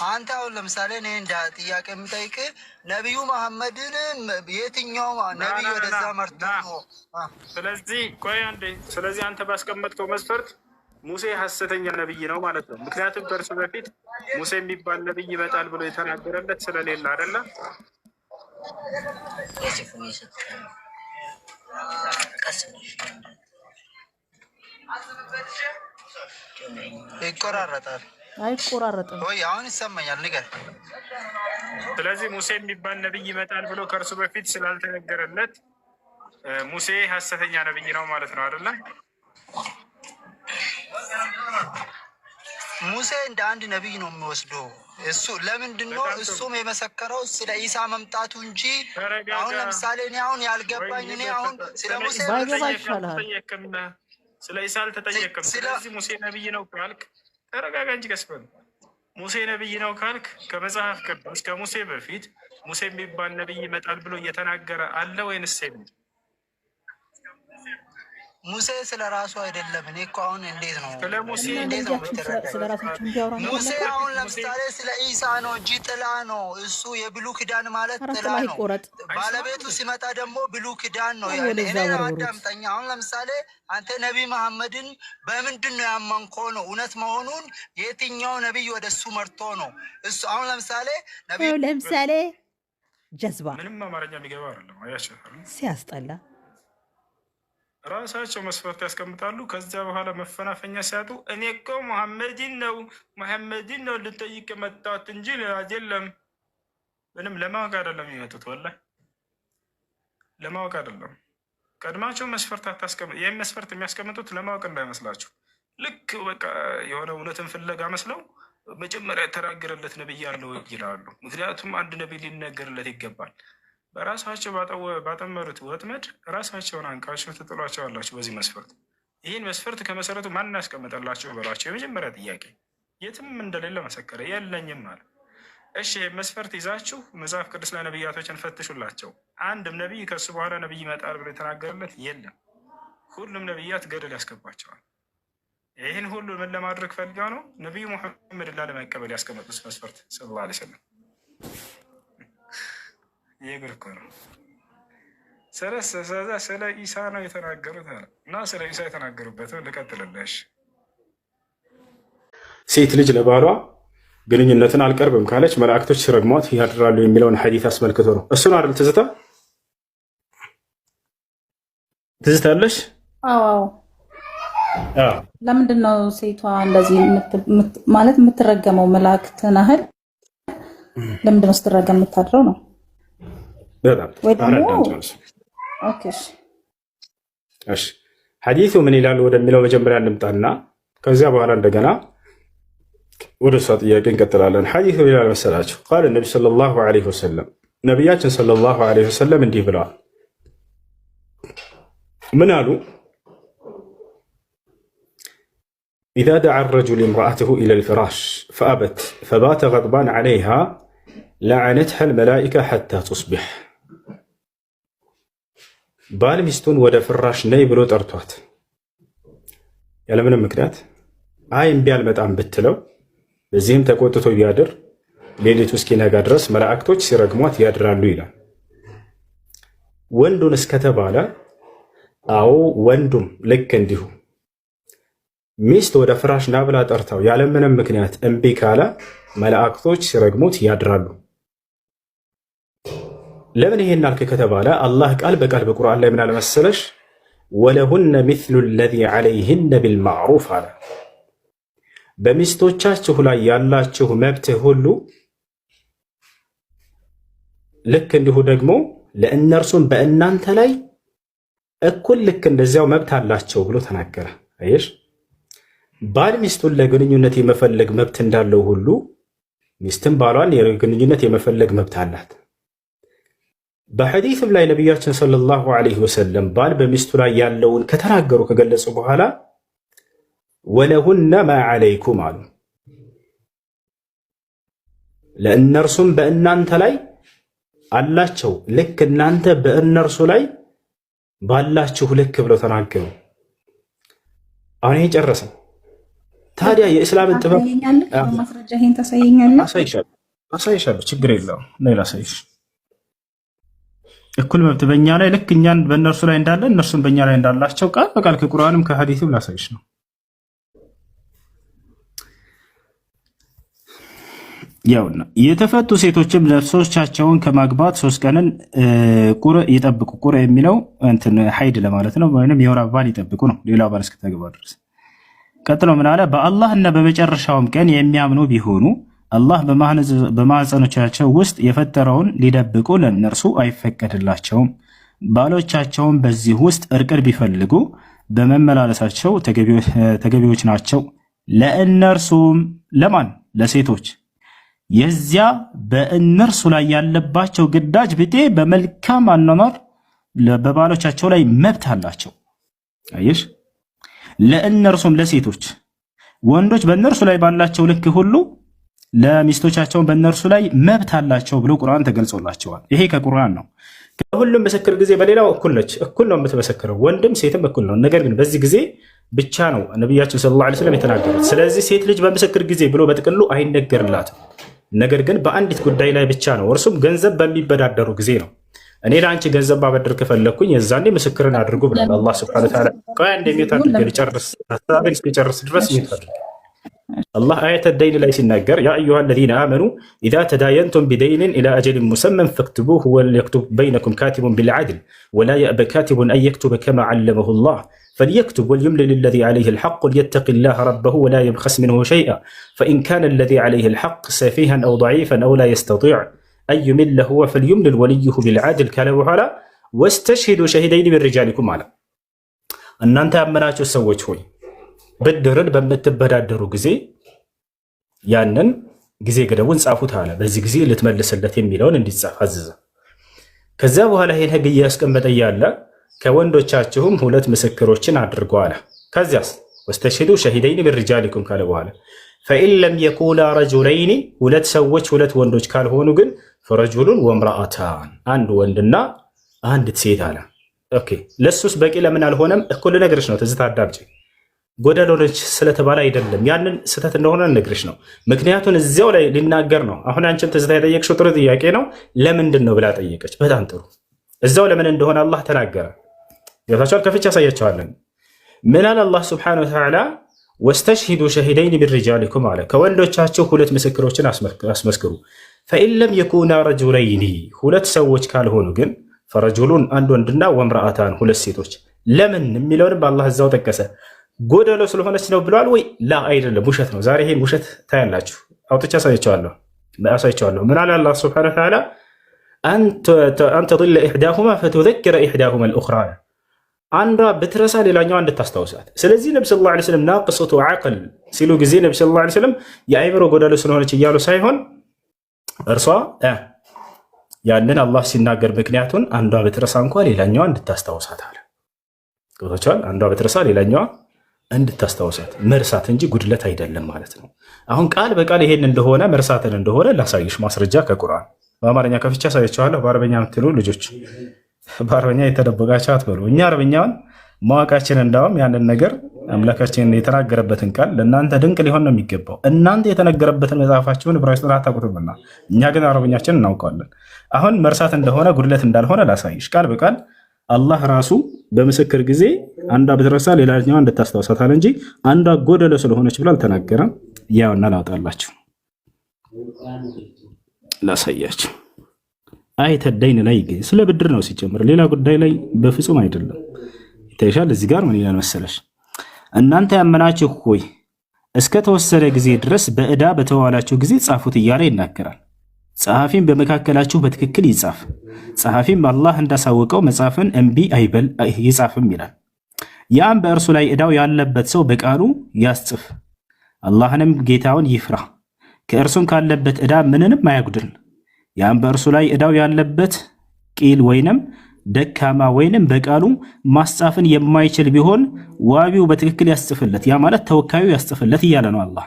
Speaker 6: አንተ አሁን ለምሳሌ እኔ እንደ ጥያቄ የምጠይቅ ነቢዩ መሐመድን የትኛው ነቢይ ወደዛ መርቶ ነው?
Speaker 1: ስለዚህ ቆይ አንዴ። ስለዚህ አንተ ባስቀመጥከው መስፈርት ሙሴ ሐሰተኛ ነቢይ ነው ማለት ነው። ምክንያቱም ከእርሱ በፊት ሙሴ የሚባል ነቢይ ይመጣል ብሎ የተናገረለት ስለሌለ አይደለ?
Speaker 6: ይቆራረጣል።
Speaker 8: አይቆራረጥም
Speaker 6: ወይ? አሁን ይሰማኛል፣ ንገር።
Speaker 1: ስለዚህ ሙሴ የሚባል ነቢይ ይመጣል ብሎ ከእርሱ በፊት ስላልተነገረለት ሙሴ ሐሰተኛ ነቢይ ነው ማለት ነው አይደለ?
Speaker 6: ሙሴ እንደ አንድ ነቢይ ነው የሚወስደው። እሱ ለምንድን ነው እሱም የመሰከረው ስለ ኢሳ መምጣቱ እንጂ አሁን ለምሳሌ እኔ አሁን ያልገባኝ እኔ አሁን ስለ ሙሴ
Speaker 8: ባይገባ ይሻላል።
Speaker 1: ስለ ኢሳ አልተጠየቅም። ስለዚህ ሙሴ ነቢይ ነው ካልክ ተረጋጋ እንጂ ቀስ በል። ሙሴ ነቢይ ነው ካልክ ከመጽሐፍ ቅዱስ ከሙሴ በፊት ሙሴ የሚባል ነቢይ ይመጣል ብሎ እየተናገረ አለ ወይንስ የለም?
Speaker 6: ሙሴ ስለ ራሱ አይደለም። እኔ እኮ አሁን እንዴት ነው
Speaker 7: ስለ ሙሴ
Speaker 6: እንዴት ነው የምትረዳኝ?
Speaker 8: ስለ ራሳቸው እንዲያወራ ነው
Speaker 6: ሙሴ
Speaker 8: የፈለከው?
Speaker 6: አሁን ለምሳሌ ስለ ኢሳ ነው እንጂ ጥላ ነው እሱ። የብሉይ ኪዳን ማለት
Speaker 8: ኧረ
Speaker 6: ጥላ
Speaker 8: ጥላ
Speaker 6: ነው።
Speaker 8: ይቆረጥ።
Speaker 6: ባለቤቱ ሲመጣ ደግሞ ብሉይ ኪዳን ነው።
Speaker 8: አሁን ወደዛ
Speaker 6: እኔ
Speaker 8: ወርውሩት።
Speaker 6: አዳምጠኛ። አሁን ለምሳሌ አንተ ነቢይ መሐመድን በምንድን ነው ያመንከው? ነው እውነት መሆኑን የትኛው ነቢይ ወደ እሱ መርቶ ነው እሱ? አሁን ለምሳሌ ነቢይ
Speaker 8: ለምሳሌ ጀዝባ
Speaker 7: ምንም አማርኛ የሚገባ አይደለም። አያቸው
Speaker 8: ሲያስጠላ
Speaker 7: ራሳቸው መስፈርት ያስቀምጣሉ። ከዚያ በኋላ መፈናፈኛ ሲያጡ እኔ እኮ መሐመድን ነው ልጠይቅ መጣት እንጂ አይደለም። ምንም ለማወቅ አይደለም የሚመጡት፣ ወላሂ ለማወቅ አይደለም። ቀድማቸው መስፈርት አታስቀምጡ። ይህም መስፈርት የሚያስቀምጡት ለማወቅ እንዳይመስላችሁ። ልክ በቃ የሆነ እውነትን ፍለጋ መስለው መጀመሪያ የተናገረለት ነብይ ያለው ይላሉ። ምክንያቱም አንድ ነብይ ሊነገርለት ይገባል። በራሳቸው ባጠመሩት ወጥመድ ራሳቸውን አንቃቸው ትጥሏቸው አላቸው። በዚህ መስፈርት ይህን መስፈርት ከመሰረቱ ማን ያስቀምጠላቸው በሏቸው። የመጀመሪያ ጥያቄ የትም እንደሌለ መሰከረ፣ የለኝም አለ። እሺ መስፈርት ይዛችሁ መጽሐፍ ቅዱስ ላይ ነብያቶችን ፈትሹላቸው። አንድም ነቢይ ከሱ በኋላ ነቢይ ይመጣል ብሎ የተናገረለት የለም። ሁሉም ነብያት ገደል ያስገባቸዋል። ይህን ሁሉ ምን ለማድረግ ፈልገው ነው? ነቢዩ ሙሐመድን ላለመቀበል ያስቀመጡት መስፈርት ሰለላሁ ዐለይሂ ወሰለም። ይህ እኮ ነው። ስለ ኢሳ ነው የተናገሩት እና ስለ ኢሳ የተናገሩበትን ልቀጥልልሽ።
Speaker 1: ሴት ልጅ ለባሏ ግንኙነትን አልቀርብም ካለች መላእክቶች ሲረግሟት ያድራሉ የሚለውን ሐዲስ አስመልክቶ ነው። እሱን አይደል ትዝታ ትዝታለሽ?
Speaker 3: አዎ። ለምንድን ነው ሴቷ እንደዚህ ማለት የምትረገመው? መላእክትን ያህል ለምንድን ነው ስትረገም የምታድረው ነው? ወይ ደግሞ
Speaker 1: እሺ ሐዲሱ ምን ይላል ወደሚለው መጀመሪያ እንምጣና ከዚያ በኋላ እንደገና ወደ እሷ ጥያቄ እንቀጥላለን። ሐዲሱ ምን ይላል መሰላችሁ? ቃል ነቢ ሰለላሁ ዐለይሂ ወሰለም ነቢያችን ሰለላሁ ዐለይሂ ወሰለም እንዲህ ብለዋል። ምን አሉ? ኢዛ ደዓ ረጁሉ እምረአተሁ ኢለል ፊራሽ ፈአበት ፈባተ ገድባን ዐለይሃ ለዐነትሃ አልመላኢካ ሐታ ቱስቢሕ። ባል ሚስቱን ወደ ፍራሽ ነይ ብሎ ጠርቷት ያለምንም ምክንያት አይ እምቢ አልመጣም ብትለው በዚህም ተቆጥቶ ቢያድር ሌሊቱ እስኪነጋ ድረስ መላእክቶች ሲረግሟት ያድራሉ ይላል። ወንዱን እስከተባለ አዎ ወንዱም ልክ እንዲሁ ሚስት ወደ ፍራሽ ና ብላ ጠርታው ያለምንም ምክንያት እምቢ ካለ መላእክቶች ሲረግሙት ያድራሉ። ለምን ይሄን አልክ ከተባለ አላህ ቃል በቃል በቁርአን ላይ ምን አለ መሰለሽ? ወለሁነ ሚስሉ ለዚ ዐለይሂነ ቢልማዕሩፍ አለ። በሚስቶቻችሁ ላይ ያላችሁ መብት ሁሉ ልክ እንዲሁ ደግሞ ለእነርሱም በእናንተ ላይ እኩል ልክ እንደዚያው መብት አላቸው ብሎ ተናገረ። አየሽ፣ ባል ሚስቱን ለግንኙነት የመፈለግ መብት እንዳለው ሁሉ ሚስትም ባሏን የግንኙነት የመፈለግ መብት አላት። በሐዲስም ላይ ነቢያችን ሰለላሁ ዐለይሂ ወሰለም ባል በሚስቱ ላይ ያለውን ከተናገሩ ከገለጹ በኋላ ወለሁነ ማ ዐለይኩም አሉ። ለእነርሱም በእናንተ ላይ አላቸው ልክ እናንተ በእነርሱ ላይ ባላችሁ ልክ ብለው ተናገሩ። አሁን ይሄ ጨረሰ። ታዲያ የእስላምን ጥበብ
Speaker 3: ማስረጃ ይሄን ታሳየኛለህ?
Speaker 1: አሳይሻለሁ፣ ችግር የለውም። ነይ ላሳይሽ። እኩል መብት በእኛ ላይ ልክ እኛን በእነርሱ ላይ እንዳለ እነርሱም በእኛ ላይ እንዳላቸው ቃል በቃል ከቁርአንም ከሐዲስም ላሳይሽ ነው። ያውና የተፈቱ ሴቶችም ነፍሶቻቸውን ከማግባት 3 ቀንን ቁርእ ይጠብቁ። ቁርእ የሚለው እንትን ሐይድ ለማለት ነው፣ ወይንም የወር አበባን ይጠብቁ ነው፣ ሌላው ባል እስከተገባ ድረስ። ቀጥሎ ምን አለ? በአላህና በመጨረሻውም ቀን የሚያምኑ ቢሆኑ አላህ በማህፀኖቻቸው ውስጥ የፈጠረውን ሊደብቁ ለእነርሱ አይፈቀድላቸውም። ባሎቻቸውን በዚህ ውስጥ እርቅን ቢፈልጉ በመመላለሳቸው ተገቢዎች ናቸው። ለእነርሱም ለማን? ለሴቶች የዚያ በእነርሱ ላይ ያለባቸው ግዳጅ ብጤ በመልካም አኗኗር በባሎቻቸው ላይ መብት አላቸው። አየሽ፣ ለእነርሱም ለሴቶች ወንዶች በእነርሱ ላይ ባላቸው ልክ ሁሉ ለሚስቶቻቸውን በእነርሱ ላይ መብት አላቸው ብሎ ቁርአን ተገልጾላቸዋል። ይሄ ከቁርአን ነው። ሁሉም ምስክር ጊዜ በሌላው እኩል ነች፣ እኩል ነው የምትመሰክረው፣ ወንድም ሴትም እኩል ነው። ነገር ግን በዚህ ጊዜ ብቻ ነው ነቢያችን ሰለላሁ ዐለይሂ ወሰለም የተናገሩት። ስለዚህ ሴት ልጅ በምስክር ጊዜ ብሎ በጥቅሉ አይነገርላትም። ነገር ግን በአንዲት ጉዳይ ላይ ብቻ ነው፣ እርሱም ገንዘብ በሚበዳደሩ ጊዜ ነው። እኔ ለአንቺ ገንዘብ ማበደር ከፈለግኩኝ የዛኔ ምስክርን አድርጉ ብሏል አላህ ሱብሓነሁ ወተዓላ። ቆይ አንዴ ሚዩት አድርገህ ልጨርስ፣ ሀሳቤን እስኪጨርስ ድረስ ሚዩት አድርገህ። አላህ አየተ ደይን ላይ ሲናገር ያ አዩሃ አለዚነ አመኑ ኢዛ ተዳየንቱም ቢደይንን ኢላ አጀሊን ሙሰመን ፈክትቡሁ ወልየክቱብ በይነኩም ካቲቡን ቢልዓድል ወላ የእበ ካቲቡን አን የክቱበ ከማ ዐለመሁ ላህ فليكتب وليملل الذي عليه الحق وليتق الله ربه ولا يبخس منه شيئا فإن كان الذي عليه الحق سفيها أو ضعيفا أو لا يستطيع أن يمل هو فليملل وليه بالعدل كلام على واستشهدوا شهدين من رجالكم على أن أنت أمناتوا سويت هوي بدرن بمتبدادرو غزي ያንን ጊዜ ገደቡን ጻፉት አለ። በዚህ ጊዜ ልትመልስለት የሚለውን እንዲጻፍ አዘዘ። ከዛ በኋላ ይሄን ህግ እያስቀመጠ ያለ ከወንዶቻችሁም ሁለት ምስክሮችን አድርጉ አለ። ከዚያስ ወስተሽሂዱ ሸሂደይን ሚን ሪጃሊኩም ካለ በኋላ ፈኢን ለም የኩና ረጁለይኒ ሁለት ሰዎች ሁለት ወንዶች ካልሆኑ ግን ፈረጁሉን ወምራአታን አንድ ወንድና አንዲት ሴት አለ። ኦኬ ለሱስ በቂ ለምን አልሆነም? እኩል ነገርሽ ነው። ትዝታ አዳምጪ። ጎደሎ ነች ስለተባለ አይደለም፣ ያንን ስህተት እንደሆነ ነግርሽ ነው። ምክንያቱን እዚያው ላይ ሊናገር ነው። አሁን አንቺም ትዝታ የጠየቅሽው ጥሩ ጥያቄ ነው። ለምንድን ነው ብላ ጠየቀች። በጣም ጥሩ። እዛው ለምን እንደሆነ አላህ ተናገረ። ገብታችኋል? ከፍቼ ያሳያቸዋለን። ምን አለ አላህ ሱብሓነሁ ወተዓላ ወስተሽሂዱ ሸሂደይን ሚን ሪጃሊኩም አለ። ከወንዶቻችሁ ሁለት ምስክሮችን አስመስክሩ። ፈኢን ለም የኩና ረጁለይኒ ሁለት ሰዎች ካልሆኑ ግን ፈረጁሉን አንድ ወንድና ወምራአታን ሁለት ሴቶች። ለምን የሚለውንም በአላህ እዛው ጠቀሰ። ጎደሎ ስለሆነች ነው ብለዋል ወይ? ላ አይደለም፣ ውሸት ነው። ዛሬ ይሄን ውሸት ታያላችሁ። አውጥቼ አሳያቸዋለሁ። ምን አለ አላህ ሱብሓነሁ ወተዓላ አንተ ضل ኢሕዳሁማ ፈቱዘኪረ ኢሕዳሁማ አልኡኽራ አንዷ ብትረሳ ሌላኛዋ እንድታስታውሳት። ስለዚህ ነቢ ሰለላሁ ዐለይሂ ወሰለም ናቅሰቱ ዐቅል ሲሉ ጊዜ ነቢ ሰለላሁ ዐለይሂ ወሰለም የአእምሮ ጎደሎ ስለሆነች እያሉ ሳይሆን እርሷ ያንን አላህ ሲናገር ምክንያቱን አንዷ ብትረሳ እንኳ ሌላኛዋ እንድታስታውሳት አለ። ገብቶቻል? አንዷ ብትረሳ ሌላኛዋ እንድታስታውሳት መርሳት እንጂ ጉድለት አይደለም ማለት ነው። አሁን ቃል በቃል ይሄን እንደሆነ መርሳትን እንደሆነ ላሳይሽ ማስረጃ ከቁርአን በአማርኛ ከፍቻ ሳይቻለሁ። በአረበኛ የምትሉ ልጆች በአረበኛ የተደበቃቸው አትበሉ። እኛ አረበኛውን ማወቃችን እንዳውም ያንን ነገር አምላካችን የተናገረበትን ቃል ለእናንተ ድንቅ ሊሆን ነው የሚገባው። እናንተ የተነገረበትን መጽሐፋችሁን ዕብራይስጥን አታውቁትምና እኛ ግን አረበኛችን እናውቀዋለን። አሁን መርሳት እንደሆነ ጉድለት እንዳልሆነ ላሳይሽ ቃል በቃል አላህ ራሱ በምስክር ጊዜ አንዷ ብትረሳ ሌላኛዋ እንድታስታውሳታል እንጂ አንዷ ጎደሎ ስለሆነች ብሎ አልተናገረም። ያውና ላውጣላችሁ ላሳያችሁ። አየተ ደይን ላይ ይገኝ ስለ ብድር ነው ሲጀምር፣ ሌላ ጉዳይ ላይ በፍጹም አይደለም። ይታይሻል። እዚህ ጋር ምን ይላል መሰለሽ? እናንተ ያመናችሁ ሆይ እስከ ተወሰነ ጊዜ ድረስ በዕዳ በተዋላችሁ ጊዜ ጻፉት እያለ ይናገራል። ጸሐፊም በመካከላችሁ በትክክል ይጻፍ፣ ጸሐፊም አላህ እንዳሳወቀው መጻፍን እምቢ አይበል ይጻፍም ይላል። ያም በእርሱ ላይ ዕዳው ያለበት ሰው በቃሉ ያስጽፍ፣ አላህንም ጌታውን ይፍራ፣ ከእርሱም ካለበት ዕዳ ምንንም አያጉድል። ያም በእርሱ ላይ ዕዳው ያለበት ቂል ወይንም ደካማ ወይንም በቃሉ ማስጻፍን የማይችል ቢሆን ዋቢው በትክክል ያስጽፍለት፣ ያ ማለት ተወካዩ ያስጽፍለት እያለ ነው አላህ።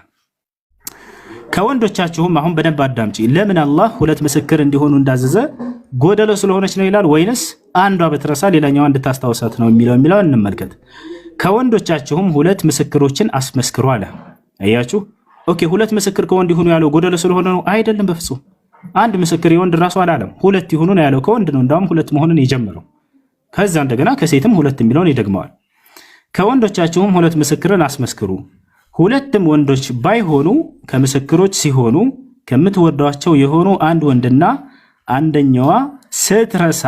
Speaker 1: ከወንዶቻችሁም አሁን በደንብ አዳምጪ። ለምን አላህ ሁለት ምስክር እንዲሆኑ እንዳዘዘ ጎደሎ ስለሆነች ነው ይላል ወይንስ አንዷ በትረሳ ሌላኛዋ እንድታስታውሳት ነው የሚለው እንመልከት። ከወንዶቻችሁም ሁለት ምስክሮችን አስመስክሩ አለ። አያችሁ? ኦኬ፣ ሁለት ምስክር ከወንድ ይሁኑ ያለው ጎደሎ ስለሆነ ነው አይደለም፣ በፍጹም አንድ ምስክር የወንድ ራሱ አላለም። ሁለት ይሁኑ ነው ያለው፣ ከወንድ ነው እንዳውም ሁለት መሆኑን የጀመረው። ከዛ እንደገና ከሴትም ሁለት የሚለውን ይደግመዋል። ከወንዶቻችሁም ሁለት ምስክርን አስመስክሩ፣ ሁለትም ወንዶች ባይሆኑ ከምስክሮች ሲሆኑ ከምትወዷቸው የሆኑ አንድ ወንድና አንደኛዋ ስትረሳ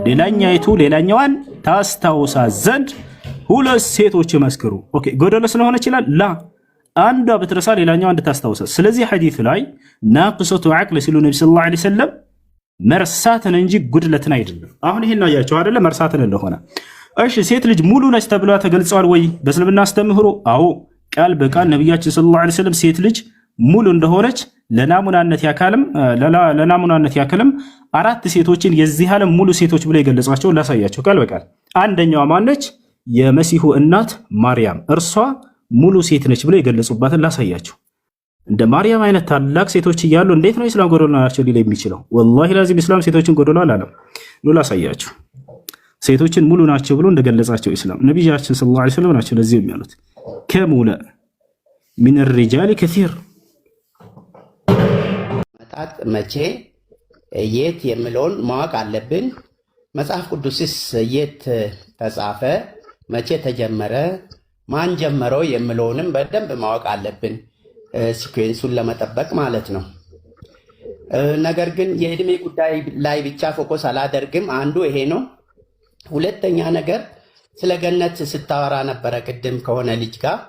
Speaker 1: ሌላኛይቱ ሌላኛዋን ታስታውሳ ዘንድ ሁለት ሴቶች ይመስክሩ። ኦኬ፣ ጎደሎ ስለሆነ ይችላል ላ አንዷ ብትረሳ ሌላኛዋ እንድታስታውሳ። ስለዚህ ሐዲስ ላይ ናቅሰቱ ዐቅል ሲሉ ነብዩ ሰለላሁ ዐለይሂ ወሰለም መርሳትን እንጂ ጉድለትን አይደለም። አሁን ይሄን አያችሁ አይደለ? መርሳትን እንደሆነ። እሺ፣ ሴት ልጅ ሙሉ ነች ተብላ ተገልጿል ወይ በእስልምና አስተምህሮ? አዎ፣ ቃል በቃል ነብያችን ሰለላሁ ዐለይሂ ወሰለም ሴት ልጅ ሙሉ እንደሆነች ለናሙናነት ያክልም አራት ሴቶችን የዚህ ዓለም ሙሉ ሴቶች ብለው የገለጿቸው ላሳያቸው ቃል በቃል። አንደኛዋ ማነች? የመሲሁ እናት ማርያም፣ እርሷ ሙሉ ሴት ነች ብለው የገለጹባትን ላሳያቸው። እንደ ማርያም አይነት ታላቅ ሴቶች እያሉ እንዴት ነው ኢስላም ጎዶሎ ናቸው ሊል የሚችለው? ወላሂ ላዚም ኢስላም ሴቶችን ጎዶሎ አላለም። ኑ ላሳያችሁ። ሴቶችን ሙሉ ናቸው ብሎ እንደገለጻቸው ኢስላም ነቢያችን ሰለላሁ ዐለይሂ ወሰለም ናቸው ለዚህ የሚያሉት ከሙለ ሚን ሪጃሊ ከሲር
Speaker 9: መጣት መቼ የት የሚለውን ማወቅ አለብን። መጽሐፍ ቅዱስስ የት ተጻፈ፣ መቼ ተጀመረ፣ ማን ጀመረው የሚለውንም በደንብ ማወቅ አለብን፣ ሲኩዌንሱን ለመጠበቅ ማለት ነው። ነገር ግን የእድሜ ጉዳይ ላይ ብቻ ፎከስ አላደርግም። አንዱ ይሄ ነው። ሁለተኛ ነገር ስለ ገነት ስታወራ ነበረ ቅድም ከሆነ ልጅ ጋር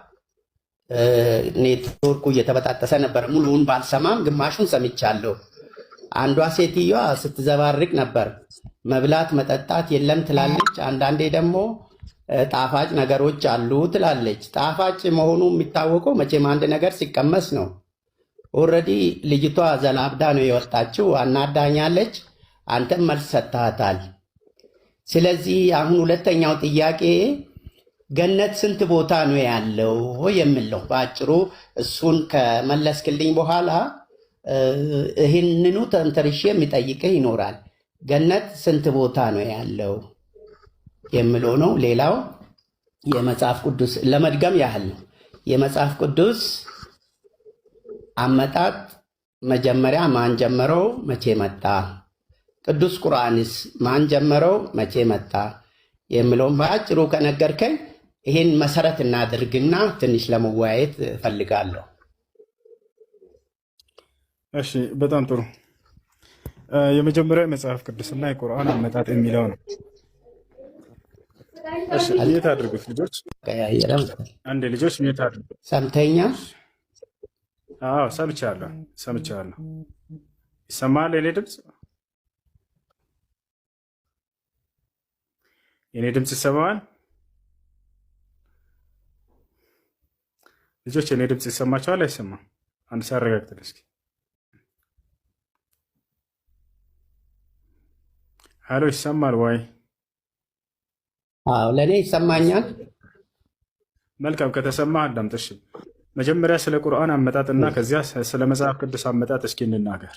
Speaker 9: ኔትወርኩ እየተበጣጠሰ ነበር። ሙሉውን ባልሰማም ግማሹን ሰምቻለሁ። አንዷ ሴትዮዋ ስትዘባርቅ ነበር። መብላት መጠጣት የለም ትላለች። አንዳንዴ ደግሞ ጣፋጭ ነገሮች አሉ ትላለች። ጣፋጭ መሆኑ የሚታወቀው መቼም አንድ ነገር ሲቀመስ ነው። ኦልሬዲ ልጅቷ ዘላብዳ ነው የወጣችው። አናዳኛለች። አንተም መልስ ሰጥተሃታል። ስለዚህ አሁን ሁለተኛው ጥያቄ ገነት ስንት ቦታ ነው ያለው የሚለው በአጭሩ እሱን ከመለስክልኝ በኋላ ይህንኑ ተንተርሼ የሚጠይቅህ ይኖራል። ገነት ስንት ቦታ ነው ያለው የሚለው ነው። ሌላው የመጽሐፍ ቅዱስ ለመድገም ያህል ነው። የመጽሐፍ ቅዱስ አመጣጥ መጀመሪያ ማን ጀመረው፣ መቼ መጣ? ቅዱስ ቁርአንስ ማን ጀመረው፣ መቼ መጣ የሚለውን በአጭሩ ከነገርከኝ ይህን መሰረት እናድርግና ትንሽ ለመወያየት እፈልጋለሁ።
Speaker 1: እሺ፣ በጣም ጥሩ። የመጀመሪያ መጽሐፍ ቅዱስና የቁርአን አመጣጥ የሚለው ነው። እሺ፣ ሚዩት አድርጉት ልጆች። አንዴ ልጆች ሚዩት አድርጉት።
Speaker 9: ሰምተኛል?
Speaker 1: አዎ፣ ሰምቻለሁ። ይሰማል የኔ ድምፅ? የኔ ድምፅ ይሰማዋል? ልጆች የኔ ድምፅ ይሰማቸዋል አይሰማም? አንድ ሲያረጋግጥል እስኪ። ሀሎ ይሰማል ወይ?
Speaker 9: አዎ ለእኔ ይሰማኛል።
Speaker 1: መልካም፣ ከተሰማ አዳምጥሽ። መጀመሪያ ስለ ቁርአን አመጣጥና ከዚያ ስለ መጽሐፍ ቅዱስ አመጣጥ እስኪ እንናገር።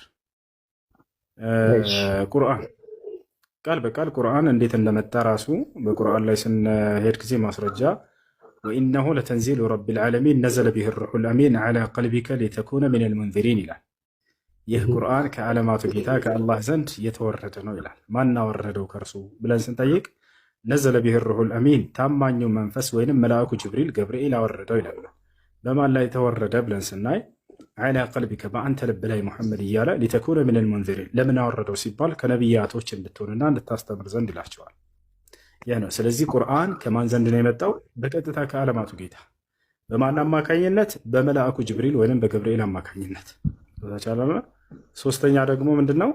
Speaker 1: ቁርአን ቃል በቃል ቁርአን እንዴት እንደመጣ ራሱ በቁርአን ላይ ስንሄድ ጊዜ ማስረጃ ወኢነሁ ለተንዚሉ ረቢል ዓለሚን ነዘለ ቢሂ ሩሑል አሚን ዐላ ቀልቢከ ሊተኩነ ሚነል ሙንዚሪን ይላል። ይህ ቁርአን ከዓለማቱ ጌታ ከአላህ ዘንድ የተወረደ ነው ይላል። ማን አወረደው ከእርሱ ብለን ስንጠይቅ ነዘለ ቢሂ ሩሑል አሚን ታማኙ መንፈስ ወይንም መልአኩ ጅብሪል ገብርኤል አወረደው ይላል። በማን ላይ ተወረደ ብለን ስናይ ዐላ ቀልቢከ በአንተ ልብ ላይ ሙሐመድ እያለ ሊተኩነ ሚነል ሙንዚሪን ለምን አወረደው ሲባል ከነቢያቶች እንድትሆንና እንድታስተምር ዘንድ ይላቸዋል። ያ ነው። ስለዚህ ቁርአን ከማን ዘንድ ነው የመጣው? በቀጥታ ከዓለማቱ ጌታ። በማን አማካኝነት? በመልአኩ ጅብሪል ወይም በገብርኤል አማካኝነት። ተቻለና ሶስተኛ ደግሞ ምንድነው?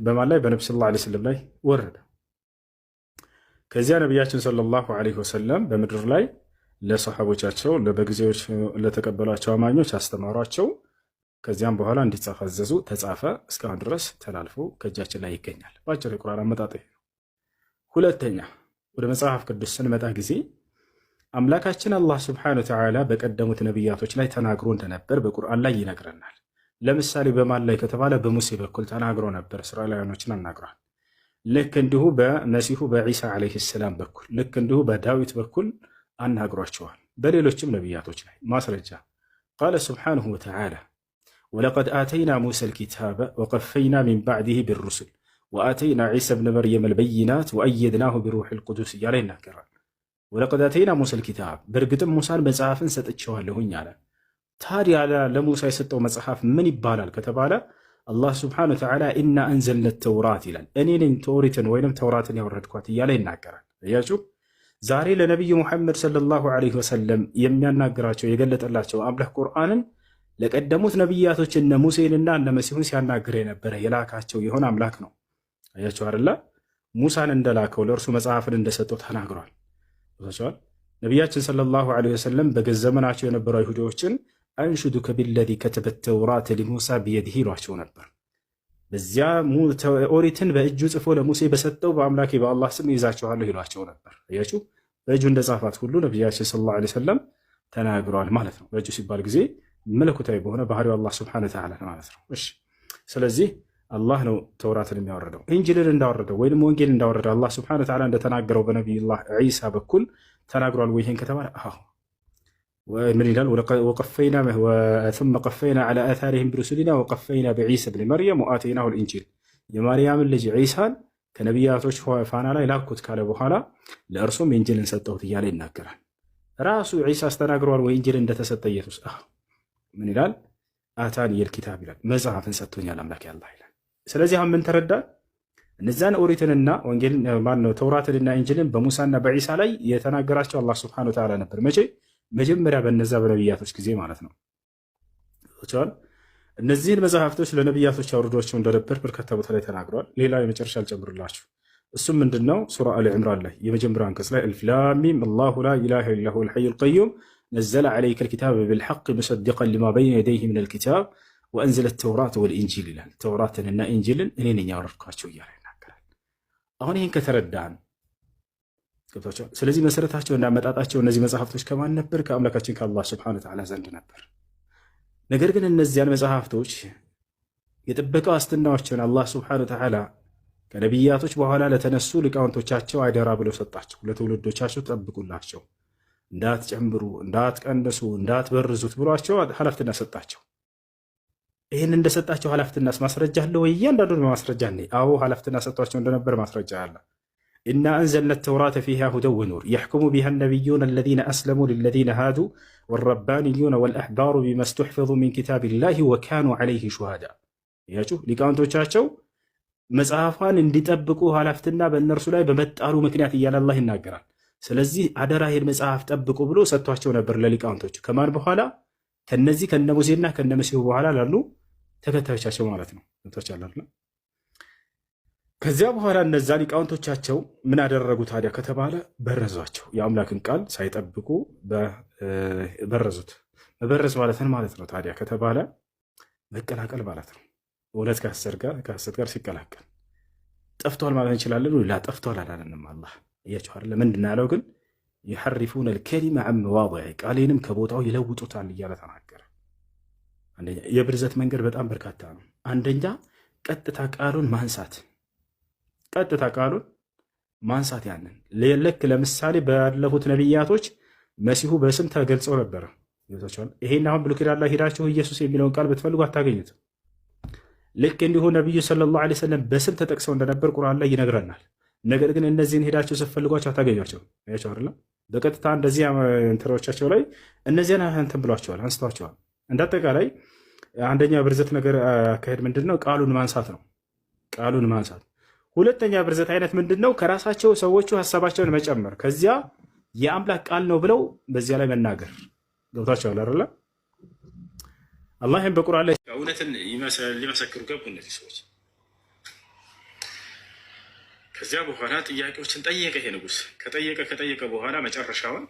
Speaker 1: በማን ላይ? በነብዩ ሰለላሁ ዐለይሂ ወሰለም ላይ ወረደ። ከዚያ ነቢያችን ሰለላሁ ዐለይሂ ወሰለም በምድር ላይ ለሰሐቦቻቸው በጊዜዎች ለተቀበሏቸው አማኞች አስተማሯቸው። ከዚያም በኋላ እንዲጻፍ አዘዙ። ተጻፈ። እስካሁን ድረስ ተላልፎ ከእጃችን ላይ ይገኛል። በአጭር የቁርአን አመጣጥ ነው። ሁለተኛ ወደ መጽሐፍ ቅዱስ ስንመጣ ጊዜ አምላካችን አላህ ስብሐነሁ ወተዓላ በቀደሙት ነቢያቶች ላይ ተናግሮ እንደነበር በቁርአን ላይ ይነግረናል። ለምሳሌ በማን ላይ ከተባለ በሙሴ በኩል ተናግሮ ነበር። እስራኤላውያኖችን አናግሯል። ልክ እንዲሁ በመሲሁ በዒሳ ዓለይሂ ሰላም በኩል፣ ልክ እንዲሁ በዳዊት በኩል አናግሯቸዋል። በሌሎችም ነቢያቶች ላይ ማስረጃ ቃለ ስብሐነሁ ወተዓላ ወለቀድ አተይና ሙሳ ልኪታበ ወቀፈይና ሚን ባዕድህ ቢሩሱል ወአተይና ዒሳ ብነ መርየም አልበይናት ወአየድናሁ ቢሩሕ ልቁዱስ እያለ ይናገራል። ወለቀድ አተይና ሙሳ ልኪታብ በእርግጥም ሙሳን መጽሐፍን ሰጥቼዋለሁኝ አለ። ታዲያ ለሙሳ የሰጠው መጽሐፍ ምን ይባላል ከተባለ አላህ ስብሐነሁ ወተዓላ ኢና አንዘልነ ተውራት ይላል። እኔ ነኝ ኦሪትን ወይም ተውራትን ያወረድኳት እያለ ይናገራል። እያችሁ ዛሬ ለነቢዩ ሙሐመድ ሰለላሁ ዐለይሂ ወሰለም የሚያናግራቸው የገለጠላቸው አምላክ ቁርአንን ለቀደሙት ነቢያቶች እነ ሙሴንና እነ መሲሁን ሲያናግር የነበረ የላካቸው የሆነ አምላክ ነው። አያቸው አይደለ? ሙሳን እንደላከው ለእርሱ መጽሐፍን እንደሰጠው ተናግሯል። ነቢያችን ሰለላሁ ዐለይሂ ወሰለም በገዘመናቸው የነበሩ አይሁዶችን አንሹዱከ ቢለዚ ከተበት ተውራት ሊሙሳ ቢየዲህ ይሏቸው ነበር። በዚያ ኦሪትን በእጁ ጽፎ ለሙሴ በሰጠው በአምላኬ በአላህ ስም ይዛቸዋለሁ ይሏቸው ነበር። አያችሁ፣ በእጁ እንደጻፋት ሁሉ ነቢያችን ሰለላሁ ዐለይሂ ወሰለም ተናግረዋል ማለት ነው። በእጁ ሲባል ጊዜ መለኮታዊ በሆነ ባህሪው አላህ ሱብሓነሁ ወተዓላ ማለት ነው። እሺ ስለዚህ አላህ ነው ተውራትን የሚያወረደው። ኢንጂልን እንዳወረደው ወይም ወንጌል እንዳወረደው አላህ ሱብሓነሁ ወተዓላ እንደተናገረው በነቢዩላህ ዒሳ በኩል ተናግሯል ወይ? ይሄን ከተባለ አዎ። ምን ይላል? ወቀፈይና ثم قفينا على آثارهم برسلنا وقفينا بعيسى ابن مريم وآتيناه الإنجيل የማርያምን ልጅ ዒሳን ከነቢያቶች ፋና ላይ ላኩት ካለ በኋላ ለእርሱም ኢንጂልን ሰጠሁት እያለ ይናገራል። ራሱ ዒሳ አስተናግሯል ወይ ኢንጂል እንደተሰጠ ኢየሱስ? ምን ይላል? አታኒየል ኪታብ ይላል፣ መጽሐፍን ሰጥቶኛል አምላክ ያላህ ይላል። ስለዚህ አሁን ምን ተረዳን? እነዛን ኦሪትንና ወንጌልን ማነው ተውራትንና ኢንጂልን በሙሳና በዒሳ ላይ የተናገራቸው አላህ ሱብሓነሁ ወተዓላ ነበር። መቼ? መጀመሪያ በነዛ በነቢያቶች ጊዜ ማለት ነው። እነዚህን መጽሐፍቶች ለነቢያቶች አውርዷቸው እንደነበር በርካታ ቦታ ላይ ተናግረዋል። ሌላ የመጨረሻ አልጨምርላችሁ። እሱም ምንድነው? ሱራ አሊ ዕምራን ላይ የመጀመሪያው አንቀጽ ላይ አልፍ ላም ሚም አላሁ ላ ኢላሃ ኢላ ሁወል ሐዩል ቀዩም ነዘለ ዐለይከል ኪታበ ቢልሐቅ ሙሰዲቀን ሊማ በይነ የደይሂ ሚነል ኪታብ ወአንዘለ ተውራት ወልኢንጂል ይላል። ተውራትንና ኢንጂልን እኔ ነኝ ያወረድኳቸው እያለ ይናገራል። አሁን ይህን ከተረዳን ገብቷቸዋል። ስለዚህ መሰረታቸው እንዳመጣጣቸው እነዚህ መጽሐፍቶች ከማን ነበር? ከአምላካችን ከአላህ ሱብሓነሁ ወተዓላ ዘንድ ነበር። ነገር ግን እነዚያን መጽሐፍቶች የጥበቃ ዋስትናዎችን አላህ ሱብሓነሁ ወተዓላ ከነቢያቶች በኋላ ለተነሱ ሊቃውንቶቻቸው አደራ ብለው ሰጣቸው። ለትውልዶቻቸው ጠብቁላቸው፣ እንዳትጨምሩ፣ እንዳትቀንሱ፣ እንዳትበርዙት ብሏቸው ኃላፊነት ሰጣቸው። ይህን እንደሰጣቸው ኃላፊነት ማስረጃ አለ ወይ? እያንዳንዱን በማስረጃ አዎ ኃላፊነት ሰጥቷቸው እንደነበር ማስረጃ አለ። ኢና አንዘልና ተውራተ ፊሃ ሁደን ወኑር የሕኩሙ ቢሃ ነቢዩነ አለዚነ አስለሙ ሊለዚነ ሃዱ ወረባንዩነ ወልአሕባሩ ቢማ ስተሕፈዙ ሚን ኪታቢላሂ ወካኑ ዐለይሂ ሹሃዳ። ያችሁ ሊቃውንቶቻቸው መጽሐፏን እንዲጠብቁ ኃላፊትና በእነርሱ ላይ በመጣሉ ምክንያት እያለ አላህ ይናገራል። ስለዚህ አደራ ይህን መጽሐፍ ጠብቁ ብሎ ሰጥቷቸው ነበር ለሊቃውንቶቹ። ከማን በኋላ? ከነዚህ ከነ ሙሴና ከነ መሲሁ በኋላ ላሉ ተከታዮቻቸው ማለት ነው። ከዚያ በኋላ እነዛ ሊቃውንቶቻቸው ምን አደረጉ ታዲያ ከተባለ በረዟቸው። የአምላክን ቃል ሳይጠብቁ በረዙት። መበረዝ ማለትን ማለት ነው ታዲያ ከተባለ መቀላቀል ማለት ነው። እውነት ከሐሰት ጋር ሲቀላቀል ጠፍቷል ማለት እንችላለን። ላ ጠፍቷል አላለንም። አላህ እያቸው አይደለ? ምንድን ያለው ግን ይሐሪፉነ ልከሊመ ዐን መዋዲዒ ቃሌንም ከቦታው ይለውጡታል እያለ ተናገረ። አንደኛ የብርዘት መንገድ በጣም በርካታ ነው። አንደኛ ቀጥታ ቃሉን ማንሳት፣ ያንን ልክ ለምሳሌ ባለፉት ነቢያቶች መሲሁ በስም ተገልጸው ነበረ። ይሄን አሁን ብሉይ ኪዳን ላይ ሄዳችሁ ኢየሱስ የሚለውን ቃል ብትፈልጉ አታገኙትም። ልክ እንዲሁ ነቢዩ ሰለላሁ ዐለይሂ ወሰለም በስም ተጠቅሰው እንደነበር ቁርአን ላይ ይነግረናል። ነገር ግን እነዚህን ሄዳችሁ ስትፈልጓቸው አታገኟቸው። ያቸው አይደለም በቀጥታ እንደዚህ እንትሮቻቸው ላይ እነዚያን እንትን ብሏቸዋል፣ አንስተዋቸዋል። እንዳጠቃላይ አንደኛ ብርዘት ነገር አካሄድ ምንድነው? ቃሉን ማንሳት ነው። ቃሉን ማንሳት። ሁለተኛ ብርዘት አይነት ምንድነው? ከራሳቸው ሰዎቹ ሀሳባቸውን መጨመር፣ ከዚያ የአምላክ ቃል ነው ብለው በዚያ ላይ መናገር። ገብታቸዋል አይደለ? አላህም በቁርአን ላይ እውነትን ሊመሰክሩ ገቡ እነዚህ ሰዎች። ከዚያ በኋላ ጥያቄዎችን ጠየቀ። ይሄ ንጉሥ ከጠየቀ በኋላ መጨረሻውን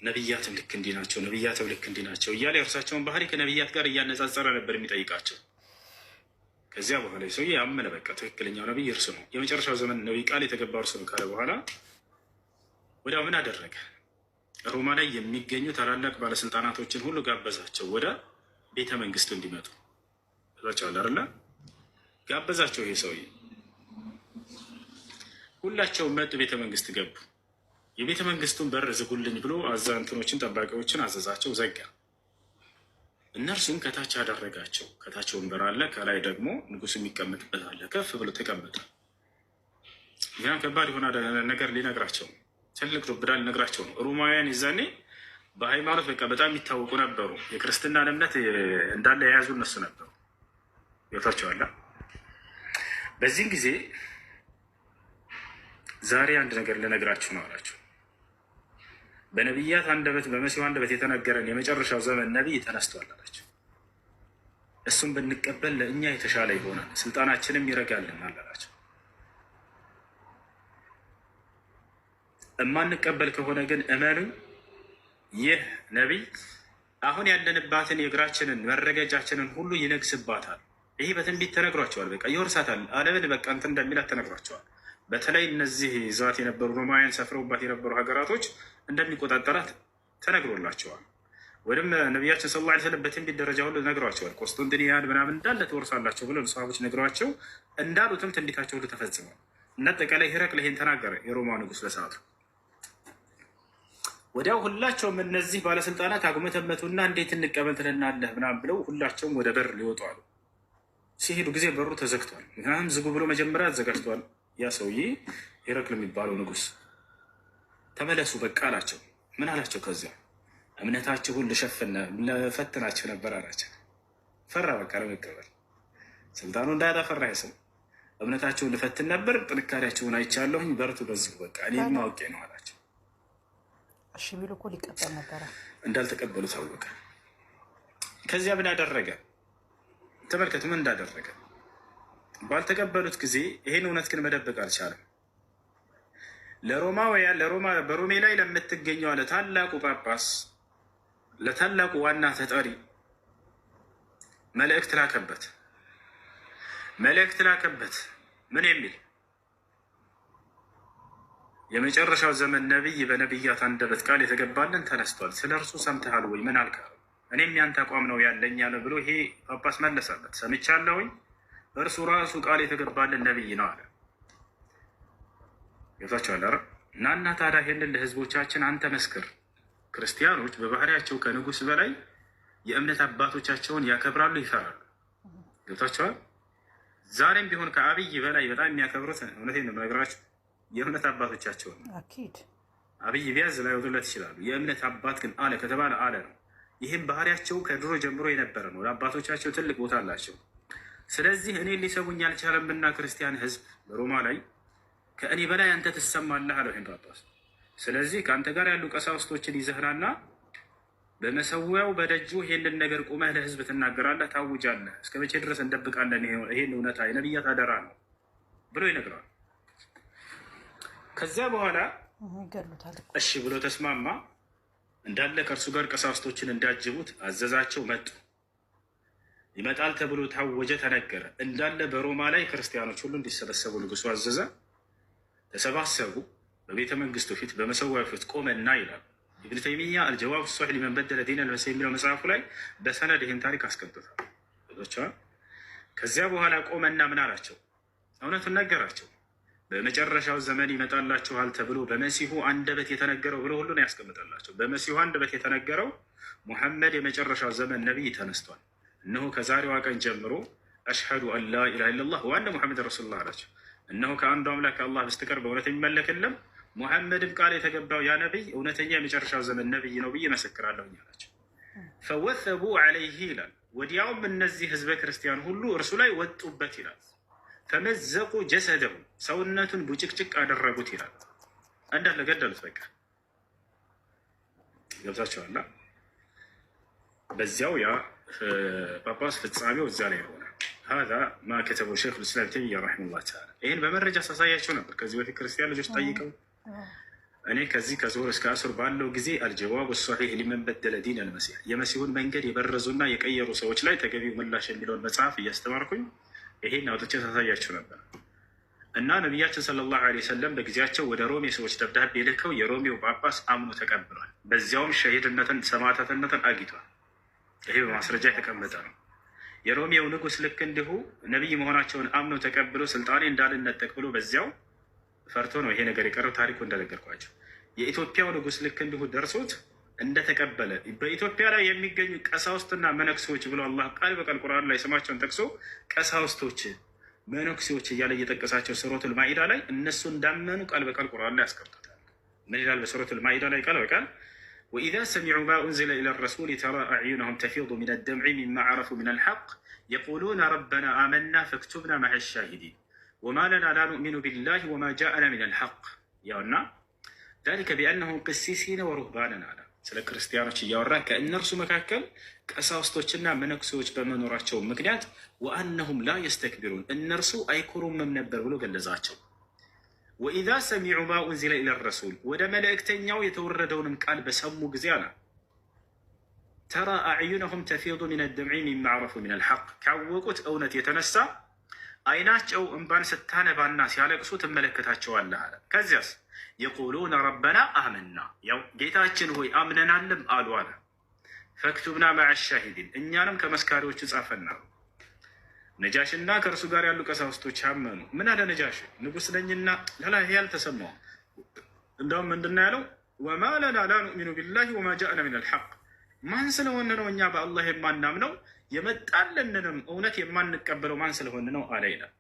Speaker 1: ነቢያትም ልክ እንዲህ ናቸው፣ ነቢያትም ልክ እንዲህ ናቸው እያለ የእርሳቸውን ባህሪ ከነቢያት ጋር እያነጻጸረ ነበር የሚጠይቃቸው። ከዚያ በኋላ ሰው ያመነ፣ በቃ ትክክለኛው ነቢይ እርሱ ነው፣ የመጨረሻው ዘመን ነቢይ ቃል የተገባ እርሱ ነው ካለ በኋላ ወዲያው ምን አደረገ? ሮማ ላይ የሚገኙ ታላላቅ ባለስልጣናቶችን ሁሉ ጋበዛቸው ወደ ቤተ መንግስቱ እንዲመጡ። ዛቸዋል አይደለ? ጋበዛቸው። ይሄ ሰውዬ ሁላቸውም መጡ፣ ቤተ መንግስት ገቡ። የቤተ መንግስቱን በር ዝጉልኝ ብሎ አዛንትኖችን ጠባቂዎችን አዘዛቸው፣ ዘጋ። እነርሱም ከታች አደረጋቸው። ከታች ወንበር አለ፣ ከላይ ደግሞ ንጉሱ የሚቀመጥበት አለ። ከፍ ብሎ ተቀመጠ። ያን ከባድ የሆነ ነገር ሊነግራቸው፣ ትልቅ ዱብዳ ሊነግራቸው ነው። ሮማውያን ይዛኔ በሃይማኖት በቃ በጣም የሚታወቁ ነበሩ። የክርስትናን እምነት እንዳለ የያዙ እነሱ ነበሩ። ይወታቸዋላ። በዚህም ጊዜ ዛሬ አንድ ነገር ልነግራችሁ ነው አላቸው። በነቢያት አንደበት በመሲሁ አንደበት የተነገረን የመጨረሻው ዘመን ነቢይ ተነስቷል አላቸው። እሱም ብንቀበል ለእኛ የተሻለ ይሆናል፣ ስልጣናችንም ይረጋልናል አላቸው። እማንቀበል ከሆነ ግን እመኑኝ፣ ይህ ነቢይ አሁን ያለንባትን የእግራችንን መረገጫችንን ሁሉ ይነግስባታል። ይሄ በትንቢት ተነግሯቸዋል። በቃ ይወርሳታል፣ ዓለምን በቃ እንትን እንደሚላት ተነግሯቸዋል። በተለይ እነዚህ ይዘዋት የነበሩ ሮማውያን ሰፍረውባት የነበሩ ሀገራቶች እንደሚቆጣጠራት ተነግሮላቸዋል። ወይም ነቢያችን ሰለላሁ ዐለይሂ ወሰለም በትንቢት ደረጃ ሁሉ ነግሯቸዋል። ቆስጠንጢንያን ምናምን እንዳለ ትወርሳላቸው ብለው ሰሃቦች ነግሯቸው እንዳሉትም ትንቢታቸው ሁሉ ተፈጽሟል። እና አጠቃላይ ሄራቅል ይሄን ተናገረ፣ የሮማ ንጉስ በሰዓቱ። ወዲያው ሁላቸውም እነዚህ ባለስልጣናት አጉመተመቱና እንዴት እንቀበል ትለናለህ ምናምን ብለው ሁላቸውም ወደ በር ሊወጡ አሉ። ሲሄዱ ጊዜ በሩ ተዘግቷል። ምክንያቱም ዝጉ ብሎ መጀመሪያ አዘጋጅቷል ያ ሰውዬ ሄራቅል የሚባለው ንጉስ። ተመለሱ በቃ አላቸው። ምን አላቸው? ከዚያ እምነታችሁን ልፈትናችሁ ነበር አላቸው። ፈራ በቃ ለመቀበል ስልጣኑ እንዳያጣፈራ ሰው እምነታችሁን ልፈትን ነበር፣ ጥንካሬያችሁን አይቻለሁኝ፣ በርቱ በዚሁ በቃ እኔ ማውቄ ነው አላቸው።
Speaker 8: እሺ ቢሉ እኮ ሊቀበል ነበረ።
Speaker 1: እንዳልተቀበሉ ታወቀ። ከዚያ ምን አደረገ? ተመልከቱ ምን እንዳደረገ። ባልተቀበሉት ጊዜ ይሄን እውነት ግን መደበቅ አልቻለም። ለሮማውያን በሮሜ ላይ ለምትገኘው ለታላቁ ጳጳስ ለታላቁ ዋና ተጠሪ መልእክት ላከበት። ምን የሚል? የመጨረሻው ዘመን ነቢይ በነቢያት አንደበት ቃል የተገባልን ተነስቷል። ስለ እርሱ ሰምተሃል ወይ? ምን አልካ? እኔም ያንተ አቋም ነው ያለኝ ያለ ብሎ ይሄ ጳጳስ መለሰበት። ሰምቻለሁኝ፣ እርሱ ራሱ ቃል የተገባልን ነቢይ ነው አለ። ገብታችኋል? ኧረ እና ታዲያ ይሄንን ለህዝቦቻችን አንተ መስክር። ክርስቲያኖች በባህሪያቸው ከንጉስ በላይ የእምነት አባቶቻቸውን ያከብራሉ፣ ይፈራሉ። ገብታችኋል? ዛሬም ቢሆን ከአብይ በላይ በጣም የሚያከብሩት እውነቴን ነው የምነግራችሁ የእምነት አባቶቻቸውን ነው። አብይ ቢያዝ ላይወጡለት ይችላሉ። የእምነት አባት ግን አለ ከተባለ አለ ነው። ይህም ባህሪያቸው ከድሮ ጀምሮ የነበረ ነው። ለአባቶቻቸው ትልቅ ቦታ አላቸው። ስለዚህ እኔ ሊሰሙኝ አልቻለምና ክርስቲያን ህዝብ በሮማ ላይ ከእኔ በላይ አንተ ትሰማለህ አለው ይህን ጳጳስ። ስለዚህ ከአንተ ጋር ያሉ ቀሳውስቶችን ይዘህናና በመሰዊያው በደጁ ይሄንን ነገር ቁመህ ለህዝብ ትናገራለህ፣ ታውጃለህ። እስከ መቼ ድረስ እንደብቃለን? ይሄን እውነታ የነቢያት አደራ ነው ብሎ ይነግረዋል። ከዚያ በኋላ እሺ ብሎ ተስማማ። እንዳለ ከእርሱ ጋር ቀሳውስቶችን እንዲያጅቡት አዘዛቸው። መጡ። ይመጣል ተብሎ ታወጀ፣ ተነገረ። እንዳለ በሮማ ላይ ክርስቲያኖች ሁሉ እንዲሰበሰቡ ንጉሱ አዘዘ። ተሰባሰቡ። በቤተ መንግስቱ ፊት በመሰዊያው ፊት ቆመና ይላል ኢብኑ ተይሚያ አልጀዋብ ሶሒህ ሊመን በደለ ዲን አልመሲህ የሚለው መጽሐፉ ላይ በሰነድ ይህን ታሪክ አስቀምጦታል። ከዚያ በኋላ ቆመና ምን አላቸው? እውነቱን ነገራቸው። በመጨረሻው ዘመን ይመጣላችኋል ተብሎ በመሲሁ አንደበት የተነገረው ብሎ ሁሉን ያስቀምጠላቸው። በመሲሁ አንደበት የተነገረው ሙሐመድ የመጨረሻው ዘመን ነቢይ ተነስቷል። እነሆ ከዛሬዋ ቀን ጀምሮ አሽሀዱ አን ላ ኢላሃ ኢለላህ ወአነ ሙሐመድ ረሱሉላህ አላቸው። እነሆ ከአንዱ አምላክ ከአላህ በስተቀር በእውነት የሚመለክ የለም፣ ሙሐመድም ቃል የተገባው ያ ነቢይ እውነተኛ የመጨረሻው ዘመን ነቢይ ነው ብዬ መሰክራለሁ አላቸው። ፈወሰቡ ዐለይህ ይላል። ወዲያውም እነዚህ ህዝበ ክርስቲያን ሁሉ እርሱ ላይ ወጡበት ይላል። ፈመዘቁ ጀሰደሁ ሰውነቱን ቡጭቅጭቅ አደረጉት ይላል። እንዳለ ገደሉት። በቃ ገብታችኋል። በዚያው ያ ጳጳስ ፍጻሜው እዛ ላይ ሆነ። ሀዛ ማ ከተበው ሸይኹ ልእስላም ተይሚያ ረሒመሁላህ ተዓላ። ይህን በመረጃ ሳሳያቸው ነበር ከዚህ በፊት ክርስቲያን ልጆች ጠይቀው እኔ ከዚህ ከዙሁር እስከ አሱር ባለው ጊዜ አልጀዋብ ሶሒህ ሊመን በደለ ዲን አልመሲህ የመሲሁን መንገድ የበረዙና የቀየሩ ሰዎች ላይ ተገቢው ምላሽ የሚለውን መጽሐፍ እያስተማርኩኝ ይሄን አውጥቼ ሳሳያቸው ነበር። እና ነቢያችን ሰለላሁ ዐለይሂ ወሰለም በጊዜያቸው ወደ ሮሜ ሰዎች ደብዳቤ ልከው የሮሜው ጳጳስ አምኖ ተቀብሏል። በዚያውም ሸሂድነትን ሰማዕታትነትን አግኝቷል። ይሄ በማስረጃ የተቀመጠ ነው። የሮሜው ንጉስ ልክ እንዲሁ ነቢይ መሆናቸውን አምኖ ተቀብሎ ስልጣኔ እንዳልነጠቅ ብሎ በዚያው ፈርቶ ነው ይሄ ነገር የቀረው። ታሪኩ እንደነገርኳቸው የኢትዮጵያው ንጉስ ልክ እንዲሁ ደርሶት እንደተቀበለ በኢትዮጵያ ላይ የሚገኙ ቀሳውስትና መነኩሴዎች ብሎ አላህ ቃል በቃል ቁርአን ላይ ስማቸውን ጠቅሶ ቀሳውስቶች፣ መነኩሴዎች እያለ እየጠቀሳቸው ሱረቱል ማኢዳ ላይ እነሱ እንዳመኑ ቃል በቃል ቁርአን ላይ ያስቀምጡታል። ምን ይላል በሱረቱል ማኢዳ ላይ ቃል በቃል ወኢዛ ሰሚዑ ማ ኡንዚለ ኢላ ረሱል ተራ አዕዩነሁም ተፊዱ ሚነ ደምዒ ሚማ ዐረፉ ሚነል ሐቅ የቁሉነ ረበና አመና ፈክቱብና መዐ ሻሂዲን ወማ ለና ላ ኑእሚኑ ቢላሂ ወማ ጃአና ሚነል ሐቅ ያውና ዛሊከ ቢአነሁም ቅሲሲነ ወሩህባነን አለ። ስለ ክርስቲያኖች እያወራ ከእነርሱ መካከል ቀሳውስቶችና መነኩሴዎች በመኖራቸው ምክንያት ወአነሁም ላ የስተክቢሩን እነርሱ አይኮሩምም ነበር ብሎ ገለጻቸው። ወኢዛ ሰሚዑ ማ ኡንዚለ ኢለ ረሱል ወደ መልእክተኛው የተወረደውንም ቃል በሰሙ ጊዜ አለ ተራ አዕዩነሁም ተፊዱ ሚነ ደምዒ ሚማ ዐረፉ ሚነል ሐቅ ካወቁት እውነት የተነሳ አይናቸው እንባን ስታነባና ሲያለቅሱ ትመለከታቸዋለህ አለ። ከዚያስ የቁሉነ ረበና አመና ያው ጌታችን ሆይ አምነናልም አሉ አለ። ፈክቱብና መዐ ሻሂዲን እኛንም ከመስካሪዎቹ ጻፈና ነጃሽና ከእርሱ ጋር ያሉ ቀሳውስቶች አመኑ። ምን አለ ነጃሽ? ንጉሥ ነኝና ላላ ያልተሰማው እንደውም ምንድን ነው ያለው? ወማ ለና ላ ኑእሚኑ ቢላሂ ወማ ጃእና ሚነል ሐቅ ማን ስለሆነ ነው እኛ በአላህ የማናምነው የመጣልንንም እውነት የማንቀበለው ማን ስለሆነ ነው አለ ይላል።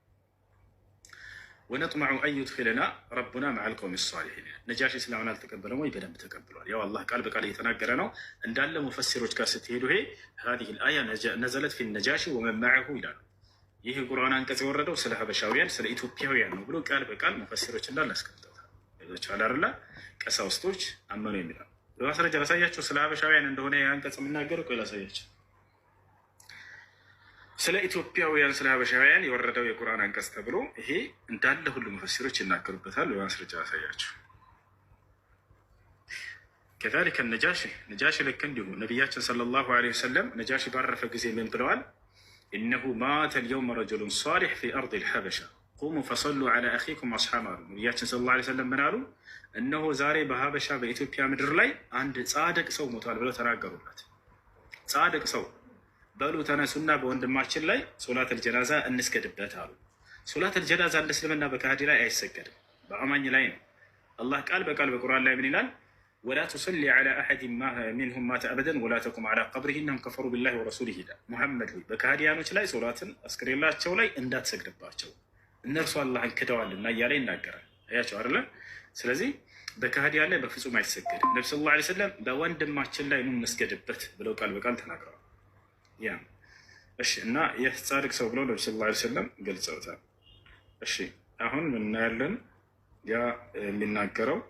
Speaker 1: ወነጥመዑ አን ዩድኪለና ረቡና መዐል ቀውሚ ሷሊሒን። ነጃሽ እስላምን አልተቀበለም ወይ? በደንብ ተቀብሏል። ያው አላህ ቃል በቃል እየተናገረ ነው እንዳለ ሙፈሲሮች ጋር ስትሄዱ ይሄ ሀዚሂል አያ ነዘለት ፊ ነጃሺ ወመን መዐሁ ይላሉ። ይህ ቁርአን አንቀጽ የወረደው ስለ ሀበሻውያን ስለ ኢትዮጵያውያን ነው ብሎ ቃል በቃል ሙፈሲሮች እንዳለ አስቀምጠውታል። ቻላርላ ቀሳውስቶች አመኑ የሚላል በማስረጃ ላሳያቸው። ስለ ሀበሻውያን እንደሆነ አንቀጽ የምናገረው ቆይ ላሳያቸው። ስለ ኢትዮጵያውያን ስለ ሀበሻውያን የወረደው የቁርአን አንቀጽ ተብሎ ይሄ እንዳለ ሁሉ ሙፈሲሮች ይናገሩበታል። በማስረጃ ላሳያቸው። ከዛሊከ ነጃሺ ልክ እንዲሁ ነቢያችን ሰለላሁ ዐለይሂ ወሰለም ነጃሺ ባረፈ ጊዜ ምን ብለዋል? ኢነሁ ማተ ልየውመ ረጁሉን ሷሊሕ ፊ አርድ ልሐበሻ ቁሙ ፈሰሉ ዐላ አኺኩም አስሓም አሉ። ነቢያችን ሰለላሁ ዐለይሂ ወሰለም ምን አሉ? እነሆ ዛሬ በሀበሻ በኢትዮጵያ ምድር ላይ አንድ ጻድቅ ሰው ሞቷል ብለው ተናገሩለት። ጻድቅ ሰው በሉ ተነሱና በወንድማችን ላይ ሶላተል ጀናዛ እንስገድበት አሉ። ሶላተል ጀናዛ እንደ እስልምና በካህዲ ላይ አይሰገድም፣ በአማኝ ላይ ነው። አላህ ቃል በቃል በቁርአን ላይ ምን ይላል? ወላ ቱሰሊ ዐላ አሐድን ሚንሁም ማተ አበደን ወላ ተቁም ዐላ ቀብሪሂ ኢነሁም ከፈሩ ቢላሂ ወረሱሊሂ ይላል። ሙሐመድ ሆይ በካህዲያኖች ላይ ሶላትን አስክሬላቸው ላይ እንዳትሰግድባቸው እነርሱ አላህን ክደዋልና እያለ ይናገራል። አያቸው አይደለ? ስለዚህ በካህዲያን ላይ በፍጹም አይሰገድም። ነቢ ሰለላሁ ዐለይሂ ወሰለም በወንድማችን ላይ ኑ እንስገድበት ብለው ቃል በቃል ተናግረዋል። ያ እሺ። እና ይህ ጻድቅ ሰው ብለው ነቢ ሰለላሁ ዐለይሂ ወሰለም ገልጸውታል። እሺ አሁን እናያለን። ያ የሚናገረው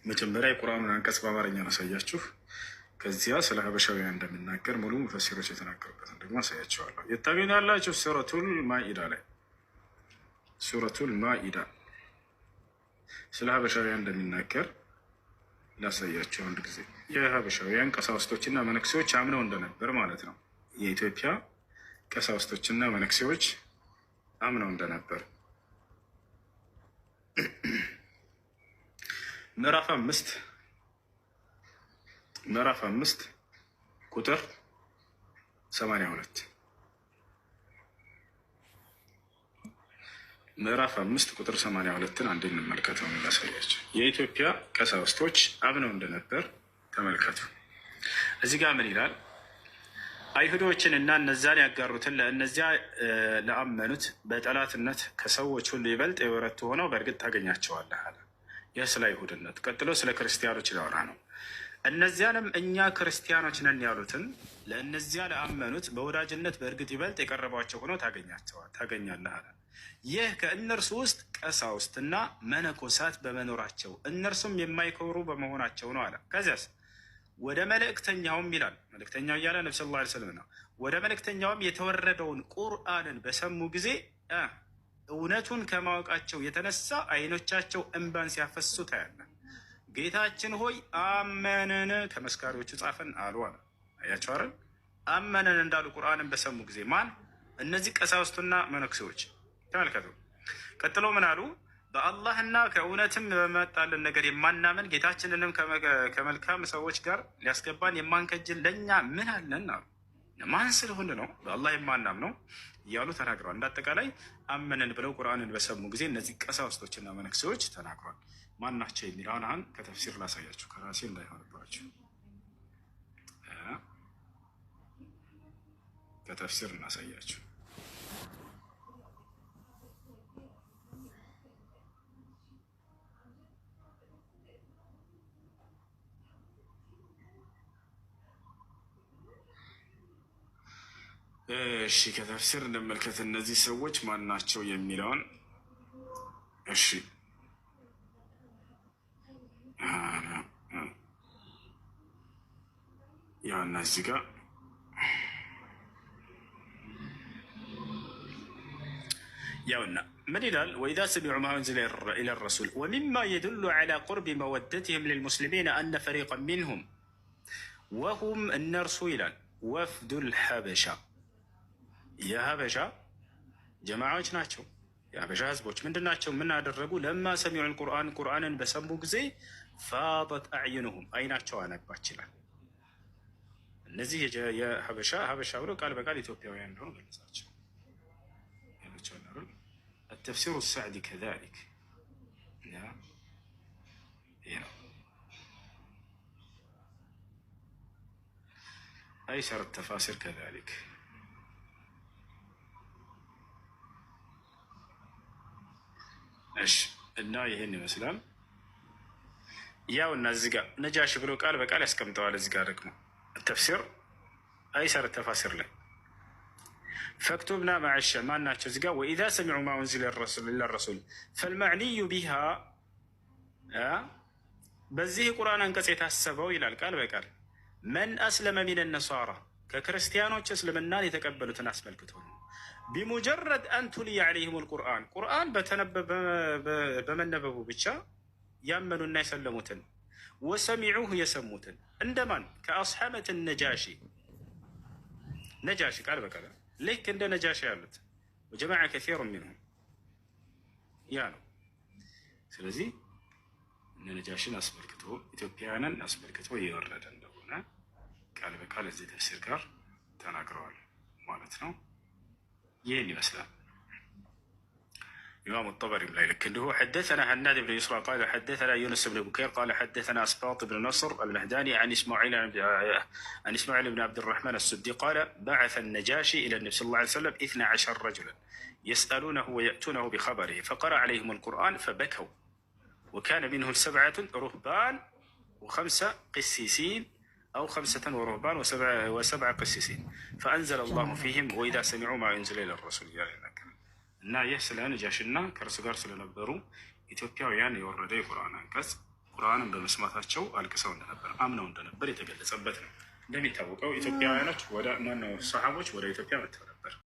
Speaker 1: መጀመሪያ የቁርአኑን አንቀጽ በአማርኛ አሳያችሁ። ከዚያ ስለ ሀበሻውያን እንደሚናገር ሙሉ ሙፈሲሮች የተናገሩበትን ደግሞ አሳያቸዋለሁ። የታገኛላችሁ ሱረቱል ማኢዳ ላይ ሱረቱል ማኢዳ ስለ ሀበሻውያን እንደሚናገር ላሳያቸው አንድ ጊዜ። የሀበሻውያን ቀሳውስቶችና መነኩሴዎች አምነው እንደነበር ማለት ነው። የኢትዮጵያ ቀሳውስቶችና መነኩሴዎች አምነው እንደነበር ምዕራፍ 5 ቁጥር 82 ምዕራፍ 5 ቁጥር 82ን አንዴ እንመልከተው። ላሳያቸው። የኢትዮጵያ ቀሳውስቶች አምነው እንደነበር ተመልከቱ። እዚህ ጋር ምን ይላል? አይሁዶችን እና እነዛን ያጋሩትን ለእነዚያ ለአመኑት በጠላትነት ከሰዎች ሁሉ ይበልጥ የበረቱ ሆነው በእርግጥ ታገኛቸዋለህ አለ። ይህ ስለ አይሁድነት። ቀጥሎ ስለ ክርስቲያኖች ሊያወራ ነው። እነዚያንም እኛ ክርስቲያኖች ነን ያሉትን ለእነዚያ ለአመኑት በወዳጅነት በእርግጥ ይበልጥ የቀረቧቸው ሆነው ታገኛለህ አለ። ይህ ከእነርሱ ውስጥ ቀሳውስትና መነኮሳት በመኖራቸው እነርሱም የማይኮሩ በመሆናቸው ነው አለ። ከዚያስ ወደ መልእክተኛውም ይላል። መልእክተኛው እያለ ነቢ ሰለላሁ ዐለይሂ ወሰለም ነው። ወደ መልእክተኛውም የተወረደውን ቁርአንን በሰሙ ጊዜ እውነቱን ከማወቃቸው የተነሳ አይኖቻቸው እንባን ሲያፈሱ ታያለ። ጌታችን ሆይ አመንን ከመስካሪዎቹ ጻፈን አሉ አለ። አያቸው አይደል? አመንን እንዳሉ ቁርአንን በሰሙ ጊዜ ማን? እነዚህ ቀሳውስቱና መነኩሴዎች። ተመልከቱ። ቀጥሎ ምን አሉ? በአላህና ከእውነትም በመጣልን ነገር የማናምን ጌታችንንም ከመልካም ሰዎች ጋር ሊያስገባን የማንከጅል ለእኛ ምን አለን አሉ። ማን ስለሆነ ነው በአላህ የማናምነው እያሉ ተናግረዋል። እንዳጠቃላይ አመንን ብለው ቁርአንን በሰሙ ጊዜ እነዚህ ቀሳውስቶችና መነኩሴዎች ተናግረዋል። ማን ናቸው የሚለውን አሁን ከተፍሲር ላሳያችሁ፣ ከራሴ እንዳይሆንባችሁ ከተፍሲር እናሳያችሁ። እሺ ከተፍሲር እንመልከት። እነዚህ ሰዎች ማን ናቸው የሚለውን እሺ ያው እነዚህ ጋር ያውና ምን ይላል? ወኢዛ ሰሚዑ ማ ኡንዚለ ኢለ ረሱል ወሚማ የዱሉ ዐላ ቁርቢ መወደትህም ልልሙስሊሚን አነ ፈሪቀን ሚንሁም ወሁም እነርሱ ይላል ወፍዱል ሐበሻ የሀበሻ ጀማዓዎች ናቸው። የሀበሻ ህዝቦች ምንድን ናቸው? ምን አደረጉ? ለማ ሰሚዑል ቁርአንን በሰሙ ጊዜ ፋበት አዕዩንሁም አይናቸው አነባች ይላል። እነዚህ የሀበሻ ብሎ ቃል በቃል ኢትዮጵያውያን እንደሆኑ ገለጻቸው። التفسير السعدي كذلك أيسر التفاسير كذلك. እና ይህን ይመስላል። ያው እና እዚህ ጋር ነጃሽ ብሎ ቃል በቃል ያስቀምጠዋል። እዚህ ጋር ደግሞ ተፍሲር አይሰር ተፋሲር ላይ ፈክቱብና ማዕሸ ማን ናቸው? እዚህ ጋር ወኢዛ ሰሚዑ ማ ኡንዚለ ለረሱል ፈልመዕኒዩ ቢሃ በዚህ ቁርአን አንቀጽ የታሰበው ይላል ቃል በቃል መን አስለመ ሚነ ነሳራ ከክርስቲያኖች እስልምናን የተቀበሉትን አስመልክቶ ነው። ቢሙጀረድ አን ቱልየ ዐለይሂም ልቁርአን ቁርአን በመነበቡ ብቻ ያመኑና የሰለሙትን ወሰሚዑህ የሰሙትን እንደማን ከአስሓበት ነጃሺ ነጃሺ ቃል በቃል ልክ እንደ ነጃሺ ያሉት ወጀማዓ ከሲሩ ሚንሁም ያ ነው። ስለዚህ እነ ነጃሽን አስመልክቶ ኢትዮጵያውያንን አስመልክቶ እየወረደ እንደሆነ ቃል በቃል እዚህ ተፍሲር ጋር ተናግረዋል ማለት ነው። ይህን ይመስላል። إمام الطبري ملايك اللي هو حدثنا هناد بن يسرى قال حدثنا يونس بن بكير قال حدثنا أسباط بن نصر المهداني عن إسماعيل بن عبد الرحمن السدي قال بعث النجاشي إلى النبي صلى الله عليه وسلم 12 رجلا يسألونه ويأتونه بخبره فقرأ عليهم القرآن فبكوا وكان منهم 7 رهبان و5 قسيسين أو 5 ورهبان و7 قسيسين فأنزل الله فيهم وإذا سمعوا ما ينزل إلى الرسول እና ይህ ስለ ነጃሽና ከእርሱ ጋር ስለነበሩ ኢትዮጵያውያን የወረደ የቁርአን አንቀጽ ቁርአንን በመስማታቸው አልቅሰው እንደነበር አምነው እንደነበር የተገለጸበት ነው። እንደሚታወቀው ኢትዮጵያውያኖች ወደ ሰሃቦች ወደ ኢትዮጵያ መጥተው ነበር።